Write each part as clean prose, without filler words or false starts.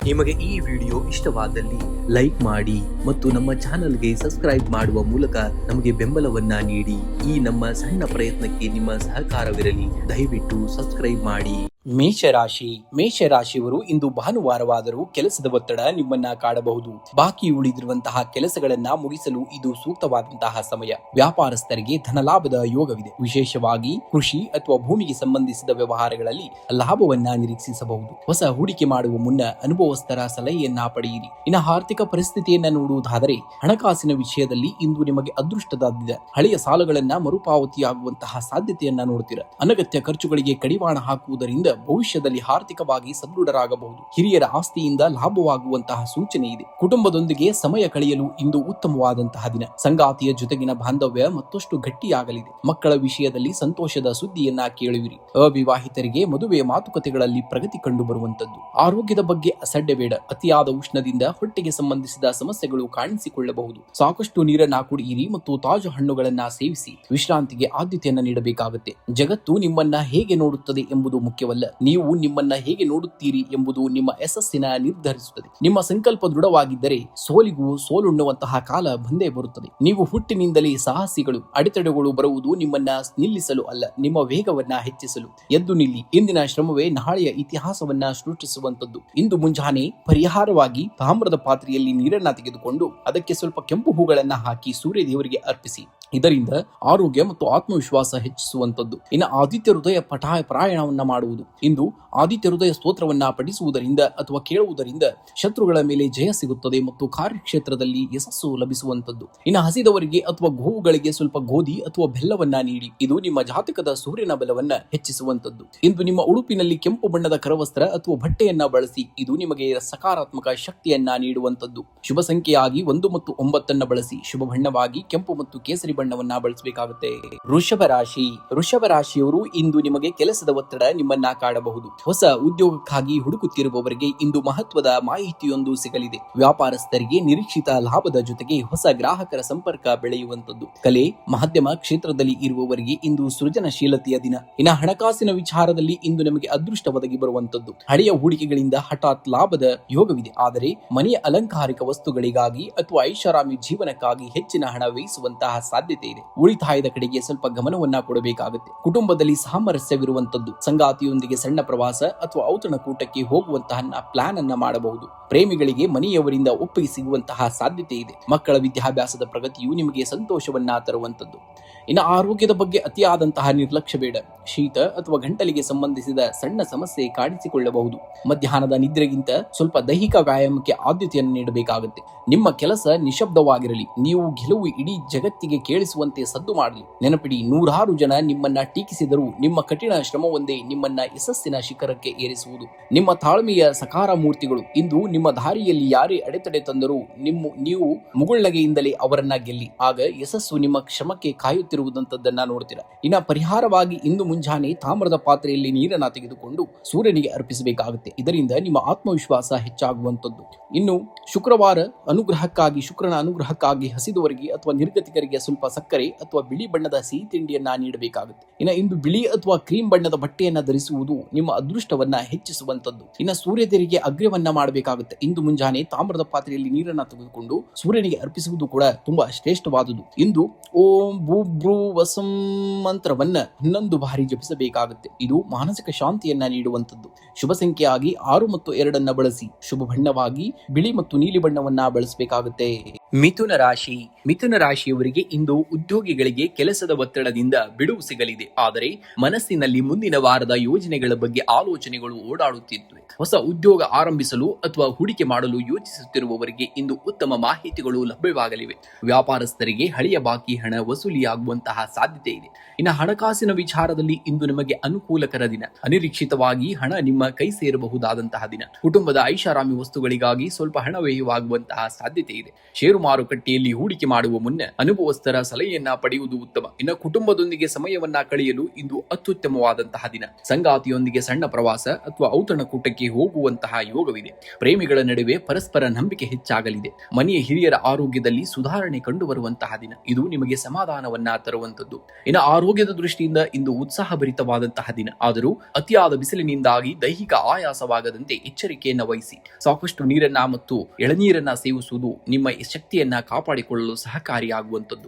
ನಿಮಗೆ ಈ ವಿಡಿಯೋ ಇಷ್ಟವಾದಲ್ಲಿ ಲೈಕ್ ಮಾಡಿ ಮತ್ತು ನಮ್ಮ ಚಾನೆಲ್ಗೆ ಸಬ್ಸ್ಕ್ರೈಬ್ ಮಾಡುವ ಮೂಲಕ ನಮಗೆ ಬೆಂಬಲವನ್ನ ನೀಡಿ. ಈ ನಮ್ಮ ಸಣ್ಣ ಪ್ರಯತ್ನಕ್ಕೆ ನಿಮ್ಮ ಸಹಕಾರವಿರಲಿ. ದಯವಿಟ್ಟು ಸಬ್ಸ್ಕ್ರೈಬ್ ಮಾಡಿ. ಮೇಷರಾಶಿಯವರು ಇಂದು ಭಾನುವಾರವಾದರೂ ಕೆಲಸದ ಒತ್ತಡ ನಿಮ್ಮನ್ನ ಕಾಡಬಹುದು. ಬಾಕಿ ಉಳಿದಿರುವಂತಹ ಕೆಲಸಗಳನ್ನ ಮುಗಿಸಲು ಇದು ಸೂಕ್ತವಾದಂತಹ ಸಮಯ. ವ್ಯಾಪಾರಸ್ಥರಿಗೆ ಧನಲಾಭದ ಯೋಗವಿದೆ. ವಿಶೇಷವಾಗಿ ಕೃಷಿ ಅಥವಾ ಭೂಮಿಗೆ ಸಂಬಂಧಿಸಿದ ವ್ಯವಹಾರಗಳಲ್ಲಿ ಲಾಭವನ್ನ ನಿರೀಕ್ಷಿಸಬಹುದು. ಹೊಸ ಹೂಡಿಕೆ ಮಾಡುವ ಮುನ್ನ ಅನುಭವಸ್ಥರ ಸಲಹೆಯನ್ನ ಪಡೆಯಿರಿ. ಇನ್ನು ಆರ್ಥಿಕ ಪರಿಸ್ಥಿತಿಯನ್ನ ನೋಡುವುದಾದರೆ ಹಣಕಾಸಿನ ವಿಷಯದಲ್ಲಿ ಇಂದು ನಿಮಗೆ ಅದೃಷ್ಟದ ದಿನ. ಹಳೆಯ ಸಾಲಗಳನ್ನ ಮರುಪಾವತಿಯಾಗುವಂತಹ ಸಾಧ್ಯತೆಯನ್ನ ನೋಡುತ್ತೀರಾ. ಅನಗತ್ಯ ಖರ್ಚುಗಳಿಗೆ ಕಡಿವಾಣ ಹಾಕುವುದರಿಂದ ಭವಿಷ್ಯದಲ್ಲಿ ಆರ್ಥಿಕವಾಗಿ ಸದೃಢರಾಗಬಹುದು. ಹಿರಿಯರ ಆಸ್ತಿಯಿಂದ ಲಾಭವಾಗುವಂತಹ ಸೂಚನೆ ಇದೆ. ಕುಟುಂಬದೊಂದಿಗೆ ಸಮಯ ಕಳೆಯಲು ಇಂದು ಉತ್ತಮವಾದಂತಹ ದಿನ. ಸಂಗಾತಿಯ ಜೊತೆಗಿನ ಬಾಂಧವ್ಯ ಮತ್ತಷ್ಟು ಗಟ್ಟಿಯಾಗಲಿದೆ. ಮಕ್ಕಳ ವಿಷಯದಲ್ಲಿ ಸಂತೋಷದ ಸುದ್ದಿಯನ್ನ ಕೇಳುವಿರಿ. ಅವಿವಾಹಿತರಿಗೆ ಮದುವೆಯ ಮಾತುಕತೆಗಳಲ್ಲಿ ಪ್ರಗತಿ ಕಂಡು ಬರುವಂತದ್ದು. ಆರೋಗ್ಯದ ಬಗ್ಗೆ ಅಸಡ್ಡೆ ಬೇಡ. ಅತಿಯಾದ ಉಷ್ಣದಿಂದ ಹೊಟ್ಟೆಗೆ ಸಂಬಂಧಿಸಿದ ಸಮಸ್ಯೆಗಳು ಕಾಣಿಸಿಕೊಳ್ಳಬಹುದು. ಸಾಕಷ್ಟು ನೀರನ್ನ ಕುಡಿಯಿರಿ ಮತ್ತು ತಾಜಾ ಹಣ್ಣುಗಳನ್ನ ಸೇವಿಸಿ ವಿಶ್ರಾಂತಿಗೆ ಆದ್ಯತೆಯನ್ನ ನೀಡಬೇಕಾಗುತ್ತೆ. ಜಗತ್ತು ನಿಮ್ಮನ್ನ ಹೇಗೆ ನೋಡುತ್ತದೆ ಎಂಬುದು ಮುಖ್ಯವಲ್ಲ, ನೀವು ನಿಮ್ಮನ್ನ ಹೇಗೆ ನೋಡುತ್ತೀರಿ ಎಂಬುದು ನಿಮ್ಮ ಯಶಸ್ಸಿನ ನಿರ್ಧರಿಸುತ್ತದೆ. ನಿಮ್ಮ ಸಂಕಲ್ಪ ದೃಢವಾಗಿದ್ದರೆ ಸೋಲಿಗೂ ಸೋಲುಣ್ಣುವಂತಹ ಕಾಲ ಬಂದೇ ಬರುತ್ತದೆ. ನೀವು ಹುಟ್ಟಿನಿಂದಲೇ ಸಾಹಸಿಗಳು. ಅಡೆತಡೆಗಳು ಬರುವುದು ನಿಮ್ಮನ್ನ ನಿಲ್ಲಿಸಲು ಅಲ್ಲ, ನಿಮ್ಮ ವೇಗವನ್ನ ಹೆಚ್ಚಿಸಲು. ಎದ್ದು ನಿಲ್ಲಿ. ಇಂದಿನ ಶ್ರಮವೇ ನಾಳೆಯ ಇತಿಹಾಸವನ್ನ ಸೃಷ್ಟಿಸುವಂತದ್ದು. ಇಂದು ಮುಂಜಾನೆ ಪರಿಹಾರವಾಗಿ ತಾಮ್ರದ ಪಾತ್ರೆಯಲ್ಲಿ ನೀರನ್ನ ತೆಗೆದುಕೊಂಡು ಅದಕ್ಕೆ ಸ್ವಲ್ಪ ಕೆಂಪು ಹೂಗಳನ್ನ ಹಾಕಿ ಸೂರ್ಯ ದೇವರಿಗೆ ಅರ್ಪಿಸಿ. ಇದರಿಂದ ಆರೋಗ್ಯ ಮತ್ತು ಆತ್ಮವಿಶ್ವಾಸ ಹೆಚ್ಚಿಸುವಂತದ್ದು. ಇನ್ನು ಆದಿತ್ಯ ಹೃದಯ ಪಾರಾಯಣವನ್ನ ಮಾಡುವುದು. ಇಂದು ಆದಿತ್ಯ ಹೃದಯ ಸ್ತೋತ್ರವನ್ನ ಪಠಿಸುವುದರಿಂದ ಅಥವಾ ಕೇಳುವುದರಿಂದ ಶತ್ರುಗಳ ಮೇಲೆ ಜಯ ಸಿಗುತ್ತದೆ ಮತ್ತು ಕಾರ್ಯಕ್ಷೇತ್ರದಲ್ಲಿ ಯಶಸ್ಸು ಲಭಿಸುವಂತದ್ದು. ಇನ್ನು ಹಸಿದವರಿಗೆ ಅಥವಾ ಗೋವುಗಳಿಗೆ ಸ್ವಲ್ಪ ಗೋಧಿ ಅಥವಾ ಬೆಲ್ಲವನ್ನ ನೀಡಿ. ಇದು ನಿಮ್ಮ ಜಾತಕದ ಸೂರ್ಯನ ಬಲವನ್ನ ಹೆಚ್ಚಿಸುವಂತದ್ದು. ಇಂದು ನಿಮ್ಮ ಉಡುಪಿನಲ್ಲಿ ಕೆಂಪು ಬಣ್ಣದ ಕರವಸ್ತ್ರ ಅಥವಾ ಬಟ್ಟೆಯನ್ನ ಬಳಸಿ. ಇದು ನಿಮಗೆ ಸಕಾರಾತ್ಮಕ ಶಕ್ತಿಯನ್ನ ನೀಡುವಂತದ್ದು. ಶುಭ ಸಂಖ್ಯೆಯಾಗಿ 1 ಮತ್ತು 9 ಬಳಸಿ. ಶುಭ ಬಣ್ಣವಾಗಿ ಕೆಂಪು ಮತ್ತು ಕೇಸರಿ ಬಣ್ಣವನ್ನ ಬಳಸಬೇಕಾಗುತ್ತೆ. ವೃಷಭ ರಾಶಿಯವರು ಇಂದು ನಿಮಗೆ ಕೆಲಸದ ಒತ್ತಡ ನಿಮ್ಮನ್ನ ಕಾಡಬಹುದು. ಹೊಸ ಉದ್ಯೋಗಕ್ಕಾಗಿ ಹುಡುಕುತ್ತಿರುವವರಿಗೆ ಇಂದು ಮಹತ್ವದ ಮಾಹಿತಿಯೊಂದು ಸಿಗಲಿದೆ. ವ್ಯಾಪಾರಸ್ಥರಿಗೆ ನಿರೀಕ್ಷಿತ ಲಾಭದ ಜೊತೆಗೆ ಹೊಸ ಗ್ರಾಹಕರ ಸಂಪರ್ಕ ಬೆಳೆಯುವಂತದ್ದು. ಕಲೆ ಮಾಧ್ಯಮ ಕ್ಷೇತ್ರದಲ್ಲಿ ಇರುವವರಿಗೆ ಇಂದು ಸೃಜನಶೀಲತೆಯ ದಿನ. ಇನ್ನು ಹಣಕಾಸಿನ ವಿಚಾರದಲ್ಲಿ ಇಂದು ನಮಗೆ ಅದೃಷ್ಟ ಒದಗಿ ಬರುವಂತದ್ದು. ಹಳೆಯ ಹೂಡಿಕೆಗಳಿಂದ ಹಠಾತ್ ಲಾಭದ ಯೋಗವಿದೆ. ಆದರೆ ಮನೆಯ ಅಲಂಕಾರಿಕ ವಸ್ತುಗಳಿಗಾಗಿ ಅಥವಾ ಐಷಾರಾಮಿ ಜೀವನಕ್ಕಾಗಿ ಹೆಚ್ಚಿನ ಹಣ ವ್ಯಯಿಸುವಂತಹ ಸಾಧ್ಯತೆ ಇದೆ. ಉಳಿತಾಯದ ಕಡೆಗೆ ಸ್ವಲ್ಪ ಗಮನವನ್ನ ಕೊಡಬೇಕಾಗುತ್ತೆ. ಕುಟುಂಬದಲ್ಲಿ ಸಾಮರಸ್ಯವಿರುವಂತದ್ದು. ಸಂಗಾತಿಯೊಂದಿಗೆ ಸಣ್ಣ ಪ್ರವಾಸ ಅಥವಾ ಔತಣಕೂಟಕ್ಕೆ ಹೋಗುವಂತಹ ಪ್ಲಾನ್ ಅನ್ನ ಮಾಡಬಹುದು. ಪ್ರೇಮಿಗಳಿಗೆ ಮನೆಯವರಿಂದ ಒಪ್ಪಿಗೆ ಸಿಗುವಂತಹ ಸಾಧ್ಯತೆ ಇದೆ. ಮಕ್ಕಳ ವಿದ್ಯಾಭ್ಯಾಸದ ಪ್ರಗತಿಯು ನಿಮಗೆ ಸಂತೋಷವನ್ನ ತರುವಂತದ್ದು. ಇನ್ನು ಆರೋಗ್ಯದ ಬಗ್ಗೆ ಅತಿಯಾದಂತಹ ನಿರ್ಲಕ್ಷ್ಯ ಬೇಡ. ಶೀತ ಅಥವಾ ಗಂಟಲಿಗೆ ಸಂಬಂಧಿಸಿದ ಸಣ್ಣ ಸಮಸ್ಯೆ ಕಾಣಿಸಿಕೊಳ್ಳಬಹುದು. ಮಧ್ಯಾಹ್ನದ ನಿದ್ರೆಗಿಂತ ಸ್ವಲ್ಪ ದೈಹಿಕ ವ್ಯಾಯಾಮಕ್ಕೆ ಆದ್ಯತೆಯನ್ನು ನೀಡಬೇಕಾಗುತ್ತೆ. ನಿಮ್ಮ ಕೆಲಸ ನಿಶಬ್ದವಾಗಿರಲಿ. ನೀವು ಗೆಲುವು ಇಡೀ ಜಗತ್ತಿಗೆ ಕೇಳಿಸುವಂತೆ ಸದ್ದು ಮಾಡಲಿ. ನೆನಪಿಡಿ, 100 ಜನ ನಿಮ್ಮನ್ನ ಟೀಕಿಸಿದರೂ ನಿಮ್ಮ ಕಠಿಣ ಶ್ರಮವೊಂದೇ ನಿಮ್ಮನ್ನ ಯಶಸ್ಸಿನ ಶಿಖರಕ್ಕೆ ಏರಿಸುವುದು. ನಿಮ್ಮ ತಾಳ್ಮೆಯ ಸಕಾರ ಮೂರ್ತಿಗಳು. ಇಂದು ನಿಮ್ಮ ದಾರಿಯಲ್ಲಿ ಯಾರೇ ಅಡೆತಡೆ ತಂದರೂ ನೀವು ಮುಗುಳ್ನಗೆಯಿಂದಲೇ ಅವರನ್ನ ಗೆಲ್ಲಿ. ಆಗ ಯಶಸ್ಸು ನಿಮ್ಮ ಶ್ರಮಕ್ಕೆ ಕಾಯುತ್ತಿರುವುದಂತದ್ದನ್ನ ನೋಡ್ತೀರಾ. ಇನ್ನ ಪರಿಹಾರವಾಗಿ ಇಂದು ಮುಂಜಾನೆ ತಾಮ್ರದ ಪಾತ್ರೆಯಲ್ಲಿ ನೀರನ್ನ ತೆಗೆದುಕೊಂಡು ಸೂರ್ಯನಿಗೆ ಅರ್ಪಿಸಬೇಕಾಗುತ್ತೆ. ಇದರಿಂದ ನಿಮ್ಮ ಆತ್ಮವಿಶ್ವಾಸ ಹೆಚ್ಚಾಗುವಂತದ್ದು. ಇನ್ನು ಶುಕ್ರವಾರ ಶುಕ್ರನ ಅನುಗ್ರಹಕ್ಕಾಗಿ ಹಸಿದವರಿಗೆ ಅಥವಾ ನಿರ್ಗತಿಕರಿಗೆ ಸ್ವಲ್ಪ ಸಕ್ಕರೆ ಅಥವಾ ಬಿಳಿ ಬಣ್ಣದ ಸಿಹಿ ತಿಂಡಿಯನ್ನ ನೀಡಬೇಕಾಗುತ್ತೆ. ಇನ್ನು ಇಂದು ಬಿಳಿ ಅಥವಾ ಕ್ರೀಮ್ ಬಣ್ಣದ ಬಟ್ಟೆಯನ್ನ ಧರಿಸುವುದು ನಿಮ್ಮ ಅದೃಷ್ಟವನ್ನ ಹೆಚ್ಚಿಸುವಂತದ್ದು. ಇನ್ನು ಸೂರ್ಯದೇವರಿಗೆ ಅಗ್ರ್ಯವನ್ನ ಮಾಡಬೇಕಾಗುತ್ತೆ. ಇಂದು ಮುಂಜಾನೆ ತಾಮ್ರದ ಪಾತ್ರೆಯಲ್ಲಿ ನೀರನ್ನ ತೆಗೆದುಕೊಂಡು ಸೂರ್ಯನಿಗೆ ಅರ್ಪಿಸುವುದು ಕೂಡ ತುಂಬಾ ಶ್ರೇಷ್ಠವಾದುದು. ಇಂದು ಓಂ ಭೂ ವಸಂ ಮಂತ್ರವನ್ನ 11 ಬಾರಿ ಜಪಿಸಬೇಕಾಗುತ್ತೆ. ಇದು ಮಾನಸಿಕ ಶಾಂತಿಯನ್ನ ನೀಡುವಂತದ್ದು. ಶುಭ ಸಂಖ್ಯೆಯಾಗಿ 6 ಮತ್ತು 2 ಬಳಸಿ. ಶುಭ ಬಣ್ಣವಾಗಿ ಬಿಳಿ ಮತ್ತು ನೀಲಿ ಬಣ್ಣವನ್ನ ಬಳಸಬೇಕಾಗುತ್ತೆ. ಮಿಥುನ ರಾಶಿಯವರಿಗೆ ಇಂದು ಉದ್ಯೋಗಿಗಳಿಗೆ ಕೆಲಸದ ಒತ್ತಡದಿಂದ ಬಿಡುವು ಸಿಗಲಿದೆ. ಆದರೆ ಮನಸ್ಸಿನಲ್ಲಿ ಮುಂದಿನ ವಾರದ ಯೋಜನೆಗಳ ಬಗ್ಗೆ ಆಲೋಚನೆಗಳು ಓಡಾಡುತ್ತಿವೆ. ಹೊಸ ಉದ್ಯೋಗ ಆರಂಭಿಸಲು ಅಥವಾ ಹೂಡಿಕೆ ಮಾಡಲು ಯೋಚಿಸುತ್ತಿರುವವರಿಗೆ ಇಂದು ಉತ್ತಮ ಮಾಹಿತಿಗಳು ಲಭ್ಯವಾಗಲಿವೆ. ವ್ಯಾಪಾರಸ್ಥರಿಗೆ ಹಳೆಯ ಬಾಕಿ ಹಣ ವಸೂಲಿಯಾಗುವಂತಹ ಸಾಧ್ಯತೆ ಇದೆ. ಇನ್ನು ಹಣಕಾಸಿನ ವಿಚಾರದಲ್ಲಿ ಇಂದು ನಿಮಗೆ ಅನುಕೂಲಕರ ದಿನ. ಅನಿರೀಕ್ಷಿತವಾಗಿ ಹಣ ನಿಮ್ಮ ಕೈ ಸೇರಬಹುದಾದಂತಹ ದಿನ. ಕುಟುಂಬದ ಐಷಾರಾಮಿ ವಸ್ತುಗಳಿಗಾಗಿ ಸ್ವಲ್ಪ ಹಣ ವ್ಯಯವಾಗುವಂತಹ ಸಾಧ್ಯತೆ ಇದೆ. ಷೇರು ಮಾರುಕಟ್ಟೆಯಲ್ಲಿ ಹೂಡಿಕೆ ಮಾಡುವ ಮುನ್ನ ಅನುಭವಸ್ಥರ ಸಲಹೆಯನ್ನ ಪಡೆಯುವುದು ಉತ್ತಮ. ಇನ್ನು ಕುಟುಂಬದೊಂದಿಗೆ ಸಮಯವನ್ನ ಕಳೆಯಲು ಇಂದು ಅತ್ಯುತ್ತಮವಾದಂತಹ ದಿನ. ಸಂಗಾತಿಯೊಂದಿಗೆ ಸಣ್ಣ ಪ್ರವಾಸ ಅಥವಾ ಔತಣಕೂಟಕ್ಕೆ ಹೋಗುವಂತಹ ಯೋಗವಿದೆ. ಪ್ರೇಮಿಗಳ ನಡುವೆ ಪರಸ್ಪರ ನಂಬಿಕೆ ಹೆಚ್ಚಾಗಲಿದೆ. ಮನೆಯ ಹಿರಿಯರ ಆರೋಗ್ಯದಲ್ಲಿ ಸುಧಾರಣೆ ಕಂಡು ಬರುವಂತಹ ದಿನ. ಇದು ನಿಮಗೆ ಸಮಾಧಾನವನ್ನ ತರುವಂತದ್ದು. ಇನ್ನು ಆರೋಗ್ಯದ ದೃಷ್ಟಿಯಿಂದ ಇಂದು ಉತ್ಸಾಹ ಉತ್ಸಾಹಭರಿತವಾದಂತಹ ದಿನ. ಆದರೂ ಅತಿಯಾದ ಬಿಸಿಲಿನಿಂದಾಗಿ ದೈಹಿಕ ಆಯಾಸವಾಗದಂತೆ ಎಚ್ಚರಿಕೆಯನ್ನು ವಹಿಸಿ. ಸಾಕಷ್ಟು ನೀರನ್ನ ಮತ್ತು ಎಳನೀರನ್ನ ಸೇವಿಸುವುದು ನಿಮ್ಮ ಶಕ್ತಿಯನ್ನ ಕಾಪಾಡಿಕೊಳ್ಳಲು ಸಹಕಾರಿಯಾಗುವಂತದ್ದು.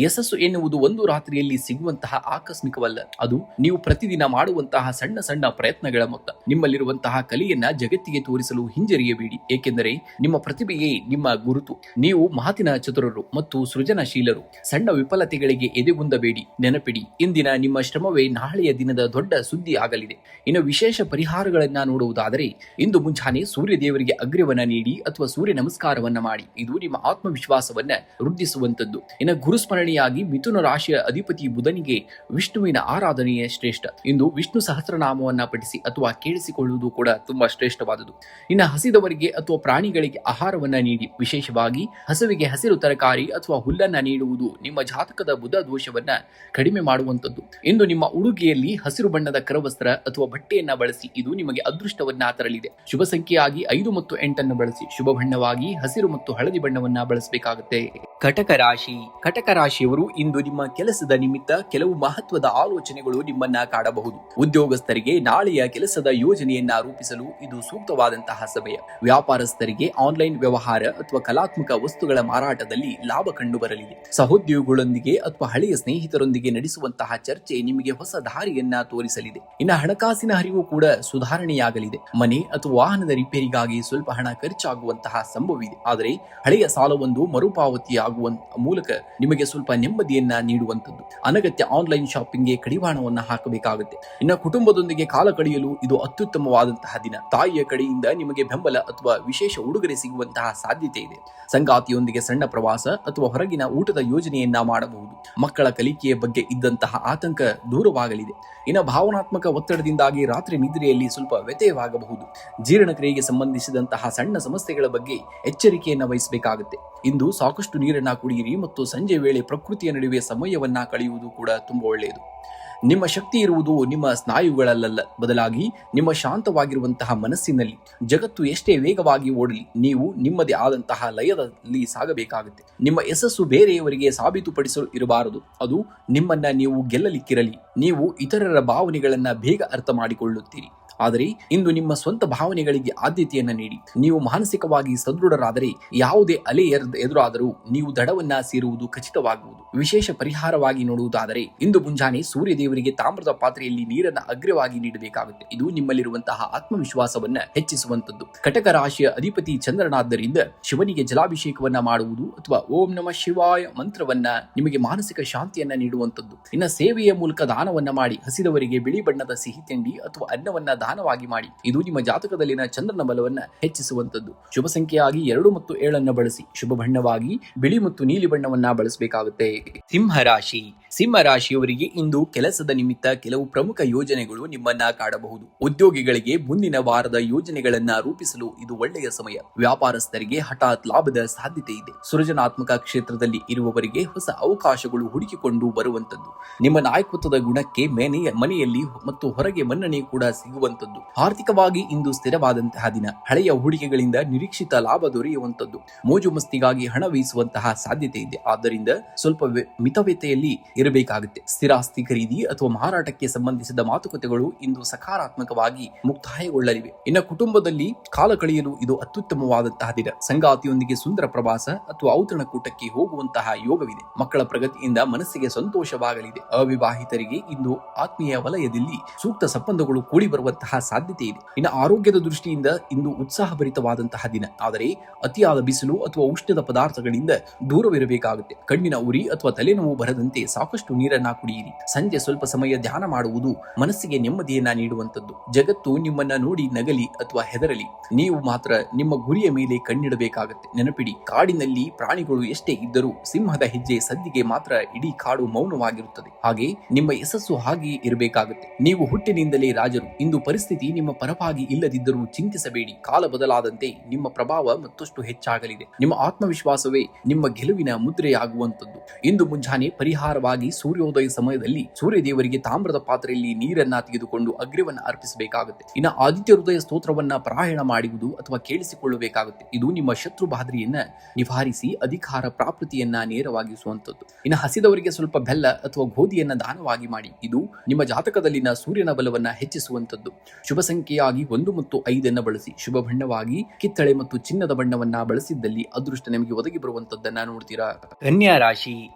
ಯಶಸ್ಸು ಎನ್ನುವುದು ಒಂದು ರಾತ್ರಿಯಲ್ಲಿ ಸಿಗುವಂತಹ ಆಕಸ್ಮಿಕವಲ್ಲ. ಅದು ನೀವು ಪ್ರತಿದಿನ ಮಾಡುವಂತಹ ಸಣ್ಣ ಸಣ್ಣ ಪ್ರಯತ್ನಗಳ ಮೊತ್ತ. ನಿಮ್ಮಲ್ಲಿರುವಂತಹ ಕಲೆಯನ್ನ ಜಗತ್ತಿಗೆ ತೋರಿಸಲು ಹಿಂಜರಿಯಬೇಡಿ, ಏಕೆಂದರೆ ನಿಮ್ಮ ಪ್ರತಿಭೆಯೇ ನಿಮ್ಮ ಗುರುತು. ನೀವು ಮಾತಿನ ಚತುರರು ಮತ್ತು ಸೃಜನಶೀಲರು. ಸಣ್ಣ ವಿಫಲತೆಗಳಿಗೆ ಎದೆಗುಂದಬೇಡಿ. ನೆನಪಿಡಿ, ಇಂದಿನ ನಿಮ್ಮ ಶ್ರಮವೇ ನಾಳೆಯ ದಿನದ ದೊಡ್ಡ ಸುದ್ದಿ ಆಗಲಿದೆ. ಇನ್ನು ವಿಶೇಷ ಪರಿಹಾರಗಳನ್ನ ನೋಡುವುದಾದರೆ, ಇಂದು ಮುಂಜಾನೆ ಸೂರ್ಯ ದೇವರಿಗೆ ಅಗ್ರ್ಯವನ್ನ ನೀಡಿ ಅಥವಾ ಸೂರ್ಯ ನಮಸ್ಕಾರವನ್ನ ಮಾಡಿ. ಇದು ನಿಮ್ಮ ಆತ್ಮವಿಶ್ವಾಸವನ್ನ ವೃದ್ಧಿಸುವಂತದ್ದು. ಇನ್ನು ಗುರುಸ್ಮರಣೆಯಾಗಿ ಮಿಥುನ ರಾಶಿಯ ಅಧಿಪತಿ ಬುಧನಿಗೆ ವಿಷ್ಣುವಿನ ಆರಾಧನೆಯೇ ಶ್ರೇಷ್ಠ. ಇಂದು ವಿಷ್ಣು ಸಹಸ್ರನಾಮವನ್ನ ಪಠಿಸಿ ಅಥವಾ ಕೇಳಿಸಿಕೊಳ್ಳುವುದು ಕೂಡ ತುಂಬಾ ಶ್ರೇಷ್ಠವಾದುದು. ಇನ್ನು ಹಸಿದವರಿಗೆ ಅಥವಾ ಪ್ರಾಣಿಗಳಿಗೆ ಆಹಾರವನ್ನ ನೀಡಿ. ವಿಶೇಷವಾಗಿ ಹಸುವಿಗೆ ಹಸಿರು ತರಕಾರಿ ಅಥವಾ ಹುಲ್ಲನ್ನ ನೀಡುವುದು ನಿಮ್ಮ ಜಾತಕದ ಬುಧ ದೋಷವನ್ನ ಕಡಿಮೆ ಮಾಡುವಂತದ್ದು. ಇಂದು ನಿಮ್ಮ ಉಡುಗೆಯಲ್ಲಿ ಹಸಿರು ಬಣ್ಣದ ಕರವಸ್ತ್ರ ಅಥವಾ ಬಟ್ಟೆಯನ್ನ ಬಳಸಿ. ಇದು ನಿಮಗೆ ಅದೃಷ್ಟವನ್ನ ತರಲಿದೆ. ಶುಭ ಸಂಖ್ಯೆಯಾಗಿ 5 ಮತ್ತು 8 ಬಳಸಿ. ಶುಭ ಬಣ್ಣವಾಗಿ ಹಸಿರು ಮತ್ತು ಹಳದಿ ಬಣ್ಣವನ್ನ ಬಳಸಬೇಕಾಗುತ್ತೆ. ಕಟಕ ರಾಶಿ. ಕಟಕ ರಾಶಿಯವರು ಇಂದು ನಿಮ್ಮ ಕೆಲಸದ ನಿಮಿತ್ತ ಕೆಲವು ಮಹತ್ವದ ಆಲೋಚನೆಗಳು ನಿಮ್ಮನ್ನ ಕಾಡಬಹುದು. ಉದ್ಯೋಗಸ್ಥರಿಗೆ ನಾಳೆಯ ಕೆಲಸದ ಯೋಜನೆಯನ್ನ ರೂಪಿಸಲು ಇದು ಸೂಕ್ತವಾದಂತಹ ಸಮಯ. ವ್ಯಾಪಾರಸ್ಥರಿಗೆ ಆನ್ಲೈನ್ ವ್ಯವಹಾರ ಅಥವಾ ಕಲಾತ್ಮಕ ವಸ್ತುಗಳ ಮಾರಾಟದಲ್ಲಿ ಲಾಭ ಕಂಡು ಬರಲಿದೆ. ಸಹೋದ್ಯೋಗಿಗಳೊಂದಿಗೆ ಅಥವಾ ಹಳೆಯ ಸ್ನೇಹಿತರೊಂದಿಗೆ ನಡೆಸುವಂತಹ ಚರ್ಚೆ ನಿಮಗೆ ಹೊಸ ದಾರಿಯನ್ನ ತೋರಿಸಲಿದೆ. ಇನ್ನು ಹಣಕಾಸಿನ ಹರಿವು ಕೂಡ ಸುಧಾರಣೆಯಾಗಲಿದೆ. ಮನೆ ಅಥವಾ ವಾಹನದ ರಿಪೇರಿಗಾಗಿ ಸ್ವಲ್ಪ ಹಣ ಖರ್ಚಾಗುವಂತಹ ಸಂಭವವಿದೆ. ಆದರೆ ಹಳೆಯ ಸಾಲವೊಂದು ಮರುಪಾವತಿಯಾಗುವ ಮೂಲಕ ನಿಮಗೆ ಸ್ವಲ್ಪ ನೆಮ್ಮದಿಯನ್ನ ನೀಡುವಂತದ್ದು. ಅನಗತ್ಯ ಆನ್ಲೈನ್ ಶಾಪಿಂಗ್ಗೆ ಕಡಿವಾಣವನ್ನ ಹಾಕಬೇಕಾಗುತ್ತೆ. ಇನ್ನು ಕುಟುಂಬದೊಂದಿಗೆ ಕಾಲ ಕಳೆಯಲು ಇದು ಅತ್ಯುತ್ತಮವಾದಂತಹ ದಿನ. ತಾಯಿಯ ಕಡೆಯಿಂದ ನಿಮಗೆ ಬೆಂಬಲ ಅಥವಾ ವಿಶೇಷ ಉಡುಗೊರೆ ಸಿಗುವಂತಹ ಸಾಧ್ಯತೆ ಇದೆ. ಸಂಗಾತಿಯೊಂದಿಗೆ ಸಣ್ಣ ಪ್ರವಾಸ ಅಥವಾ ಹೊರಗಿನ ಊಟದ ಯೋಜನೆಯನ್ನ ಮಾಡಬಹುದು. ಮಕ್ಕಳ ಕಲಿಕೆಯ ಬಗ್ಗೆ ಇದ್ದಂತಹ ಆತಂಕ ದೂರವಾಗಲಿದೆ. ಇನ್ನು ಭಾವನಾತ್ಮಕ ಒತ್ತಡದಿಂದಾಗಿ ರಾತ್ರಿ ನಿದ್ರೆಯಲ್ಲಿ ಸ್ವಲ್ಪ ವ್ಯತ್ಯಯವಾಗಬಹುದು. ಜೀರ್ಣಕ್ರಿಯೆಗೆ ಸಂಬಂಧಿಸಿದಂತಹ ಸಣ್ಣ ಸಮಸ್ಯೆಗಳ ಬಗ್ಗೆ ಎಚ್ಚರಿಕೆಯನ್ನ ವಹಿಸಬೇಕಾಗುತ್ತೆ. ಇಂದು ಸಾಕಷ್ಟು ನೀರನ್ನ ಕುಡಿಯಿರಿ ಮತ್ತು ಸಂಜೆ ವೇಳೆ ಪ್ರಕೃತಿಯ ನಡುವೆ ಸಮಯವನ್ನ ಕಳೆಯುವುದು ಕೂಡ ತುಂಬಾ ಒಳ್ಳೆಯದು. ನಿಮ್ಮ ಶಕ್ತಿ ಇರುವುದು ನಿಮ್ಮ ಸ್ನಾಯುಗಳಲ್ಲ, ಬದಲಾಗಿ ನಿಮ್ಮ ಶಾಂತವಾಗಿರುವಂತಹ ಮನಸ್ಸಿನಲ್ಲಿ. ಜಗತ್ತು ಎಷ್ಟೇ ವೇಗವಾಗಿ ಓಡಲಿ, ನೀವು ನಿಮ್ಮದೇ ಆದಂತಹ ಲಯದಲ್ಲಿ ಸಾಗಬೇಕಾಗುತ್ತೆ. ನಿಮ್ಮ ಯಶಸ್ಸು ಬೇರೆಯವರಿಗೆ ಸಾಬೀತುಪಡಿಸಲು ಇರಬಾರದು. ಅದು ನಿಮ್ಮನ್ನ ನೀವು ಗೆಲ್ಲಲಿಕ್ಕಿರಲಿ. ನೀವು ಇತರರ ಭಾವನೆಗಳನ್ನ ಬೇಗ ಅರ್ಥ ಮಾಡಿಕೊಳ್ಳುತ್ತೀರಿ. ಆದರೆ ಇಂದು ನಿಮ್ಮ ಸ್ವಂತ ಭಾವನೆಗಳಿಗೆ ಆದ್ಯತೆಯನ್ನ ನೀಡಿ. ನೀವು ಮಾನಸಿಕವಾಗಿ ಸದೃಢರಾದರೆ ಯಾವುದೇ ಅಲೆ ಎದುರಾದರೂ ನೀವು ದಡವನ್ನ ಸೇರುವುದು ಖಚಿತವಾಗುವುದು. ವಿಶೇಷ ಪರಿಹಾರವಾಗಿ ನೋಡುವುದಾದರೆ, ಇಂದು ಮುಂಜಾನೆ ಸೂರ್ಯ ದೇವರಿಗೆ ತಾಮ್ರದ ಪಾತ್ರೆಯಲ್ಲಿ ನೀರನ್ನ ಅಗ್ರವಾಗಿ ನೀಡಬೇಕಾಗುತ್ತೆ. ಇದು ನಿಮ್ಮಲ್ಲಿರುವಂತಹ ಆತ್ಮವಿಶ್ವಾಸವನ್ನ ಹೆಚ್ಚಿಸುವಂತದ್ದು. ಕಟಕ ರಾಶಿಯ ಅಧಿಪತಿ ಚಂದ್ರನಾದ್ದರಿಂದ ಶಿವನಿಗೆ ಜಲಾಭಿಷೇಕವನ್ನ ಮಾಡುವುದು ಅಥವಾ ಓಂ ನಮಃ ಶಿವಾಯ ಮಂತ್ರವನ್ನ ನಿಮಗೆ ಮಾನಸಿಕ ಶಾಂತಿಯನ್ನ ನೀಡುವಂತದ್ದು. ಇನ್ನು ಸೇವೆಯ ಮೂಲಕ ದಾನವನ್ನ ಮಾಡಿ. ಹಸಿದವರಿಗೆ ಬಿಳಿ ಬಣ್ಣದ ಸಿಹಿ ತಿಂಡಿ ಅಥವಾ ಅನ್ನವನ್ನ ದಾನವಾಗಿ ಮಾಡಿ. ಇದು ನಿಮ್ಮ ಜಾತಕದಲ್ಲಿನ ಚಂದ್ರನ ಬಲವನ್ನ ಹೆಚ್ಚಿಸುವಂತದ್ದು. ಶುಭ ಸಂಖ್ಯೆಯಾಗಿ 2 ಮತ್ತು 7 ಬಳಸಿ. ಶುಭ ಬಣ್ಣವಾಗಿ ಬಿಳಿ ಮತ್ತು ನೀಲಿ ಬಣ್ಣವನ್ನ ಬಳಸಬೇಕಾಗುತ್ತೆ. ಸಿಂಹರಾಶಿ. ಸಿಂಹರಾಶಿಯವರಿಗೆ ಇಂದು ಕೆಲಸದ ನಿಮಿತ್ತ ಕೆಲವು ಪ್ರಮುಖ ಯೋಜನೆಗಳು ನಿಮ್ಮನ್ನ ಕಾಡಬಹುದು. ಉದ್ಯೋಗಿಗಳಿಗೆ ಮುಂದಿನ ವಾರದ ಯೋಜನೆಗಳನ್ನ ರೂಪಿಸಲು ಇದು ಒಳ್ಳೆಯ ಸಮಯ. ವ್ಯಾಪಾರಸ್ಥರಿಗೆ ಹಠಾತ್ ಲಾಭದ ಸಾಧ್ಯತೆ ಇದೆ. ಸೃಜನಾತ್ಮಕ ಕ್ಷೇತ್ರದಲ್ಲಿ ಇರುವವರಿಗೆ ಹೊಸ ಅವಕಾಶಗಳು ಹುಡುಕಿಕೊಂಡು ಬರುವಂತದ್ದು. ನಿಮ್ಮ ನಾಯಕತ್ವದ ಗುಣಕ್ಕೆ ಮನೆಯಲ್ಲಿ ಮತ್ತು ಹೊರಗೆ ಮನ್ನಣೆ ಕೂಡ ಸಿಗುವಂತದ್ದು. ಆರ್ಥಿಕವಾಗಿ ಇಂದು ಸ್ಥಿರವಾದಂತಹ ದಿನ. ಹಳೆಯ ಹೂಡಿಕೆಗಳಿಂದ ನಿರೀಕ್ಷಿತ ಲಾಭ ದೊರೆಯುವಂತದ್ದು. ಮೋಜು ಮಸ್ತಿಗಾಗಿ ಹಣ ವಹಿಸುವಂತಹ ಸಾಧ್ಯತೆ ಇದೆ. ಆದ್ದರಿಂದ ಸ್ವಲ್ಪ ಮಿತವ್ಯತೆಯಲ್ಲಿ ಇರಬೇಕಾಗುತ್ತೆ. ಸ್ಥಿರಾಸ್ತಿ ಖರೀದಿ ಅಥವಾ ಮಾರಾಟಕ್ಕೆ ಸಂಬಂಧಿಸಿದ ಮಾತುಕತೆಗಳು ಇಂದು ಸಕಾರಾತ್ಮಕವಾಗಿ ಮುಕ್ತಾಯಗೊಳ್ಳಲಿವೆ. ಇನ್ನು ಕುಟುಂಬದಲ್ಲಿ ಕಾಲ ಕಳೆಯಲು ಇದು ಅತ್ಯುತ್ತಮವಾದಂತಹ ದಿನ. ಸಂಗಾತಿಯೊಂದಿಗೆ ಸುಂದರ ಪ್ರವಾಸ ಅಥವಾ ಔತಣಕೂಟಕ್ಕೆ ಹೋಗುವಂತಹ ಯೋಗವಿದೆ. ಮಕ್ಕಳ ಪ್ರಗತಿಯಿಂದ ಮನಸ್ಸಿಗೆ ಸಂತೋಷವಾಗಲಿದೆ. ಅವಿವಾಹಿತರಿಗೆ ಇಂದು ಆತ್ಮೀಯ ವಲಯದಲ್ಲಿ ಸೂಕ್ತ ಸಂಬಂಧಗಳು ಕೂಡಿ ಬರುವಂತಹ ಸಾಧ್ಯತೆ ಇದೆ. ಇನ್ನು ಆರೋಗ್ಯದ ದೃಷ್ಟಿಯಿಂದ ಇಂದು ಉತ್ಸಾಹಭರಿತವಾದಂತಹ ದಿನ. ಆದರೆ ಅತಿಯಾದ ಬಿಸಿಲು ಅಥವಾ ಉಷ್ಣದ ಪದಾರ್ಥಗಳಿಂದ ದೂರವಿರಬೇಕಾಗುತ್ತೆ. ಕಣ್ಣಿನ ಉರಿ ಅಥವಾ ತಲೆನೋವು ಬರದಂತೆ ಸಾಕಷ್ಟು ನೀರನ್ನ ಕುಡಿಯಿರಿ. ಸಂಜೆ ಸ್ವಲ್ಪ ಸಮಯ ಧ್ಯಾನ ಮಾಡುವುದು ಮನಸ್ಸಿಗೆ ನೆಮ್ಮದಿಯನ್ನ ನೀಡುವಂತದ್ದು. ಜಗತ್ತು ನಿಮ್ಮನ್ನ ನೋಡಿ ನಗಲಿ ಅಥವಾ ಹೆದರಲಿ, ನೀವು ಮಾತ್ರ ನಿಮ್ಮ ಗುರಿಯ ಮೇಲೆ ಕಣ್ಣಿಡಬೇಕಾಗುತ್ತೆ. ನೆನಪಿಡಿ, ಕಾಡಿನಲ್ಲಿ ಪ್ರಾಣಿಗಳು ಎಷ್ಟೇ ಇದ್ದರೂ ಸಿಂಹದ ಹೆಜ್ಜೆ ಸದ್ದಿಗೆ ಮಾತ್ರ ಇಡೀ ಕಾಡು ಮೌನವಾಗಿರುತ್ತದೆ. ಹಾಗೆ ನಿಮ್ಮ ಯಶಸ್ಸು ಹಾಗೆ ಇರಬೇಕಾಗುತ್ತೆ. ನೀವು ಹುಟ್ಟಿನಿಂದಲೇ ರಾಜರು. ಇಂದು ಪರಿಸ್ಥಿತಿ ನಿಮ್ಮ ಪರವಾಗಿ ಇಲ್ಲದಿದ್ದರೂ ಚಿಂತಿಸಬೇಡಿ. ಕಾಲ ಬದಲಾದಂತೆ ನಿಮ್ಮ ಪ್ರಭಾವ ಮತ್ತಷ್ಟು ಹೆಚ್ಚಾಗಲಿದೆ. ನಿಮ್ಮ ಆತ್ಮವಿಶ್ವಾಸವೇ ನಿಮ್ಮ ಗೆಲುವಿನ ಮುದ್ರೆಯಾಗುವಂತದ್ದು. ಇಂದು ಮುಂಜಾನೆ ಪರಿಹಾರವಾಗಿ ಸೂರ್ಯೋದಯ ಸಮಯದಲ್ಲಿ ಸೂರ್ಯ ದೇವರಿಗೆ ತಾಮ್ರದ ಪಾತ್ರೆಯಲ್ಲಿ ನೀರನ್ನ ತೆಗೆದುಕೊಂಡು ಅಗ್ರ್ಯವನ್ನ ಅರ್ಪಿಸಬೇಕಾಗುತ್ತೆ. ಇನ್ನು ಆದಿತ್ಯ ಹೃದಯ ಸ್ತೋತ್ರವನ್ನ ಪಾರಾಯಣ ಮಾಡುವುದು ಅಥವಾ ಕೇಳಿಸಿಕೊಳ್ಳಬೇಕಾಗುತ್ತೆ. ಇದು ನಿಮ್ಮ ಶತ್ರು ಬಾಧರಿಯನ್ನ ನಿವಾರಿಸಿ ಅಧಿಕಾರ ಪ್ರಾಪ್ತಿಯನ್ನ ನೇರವಾಗಿಸುವಂತದ್ದು. ಇನ್ನು ಹಸಿದವರಿಗೆ ಸ್ವಲ್ಪ ಬೆಲ್ಲ ಅಥವಾ ಗೋಧಿಯನ್ನ ದಾನವಾಗಿ ಮಾಡಿ. ಇದು ನಿಮ್ಮ ಜಾತಕದಲ್ಲಿನ ಸೂರ್ಯನ ಬಲವನ್ನ ಹೆಚ್ಚಿಸುವಂತದ್ದು. ಶುಭ ಸಂಖ್ಯೆಯಾಗಿ 1 ಮತ್ತು 5 ಬಳಸಿ. ಶುಭ ಬಣ್ಣವಾಗಿ ಕಿತ್ತಳೆ ಮತ್ತು ಚಿನ್ನದ ಬಣ್ಣವನ್ನ ಬಳಸಿದ್ದಲ್ಲಿ ಅದೃಷ್ಟ ನಿಮಗೆ ಒದಗಿ ಬರುವಂತದ್ದನ್ನ ನೋಡ್ತೀರಾ.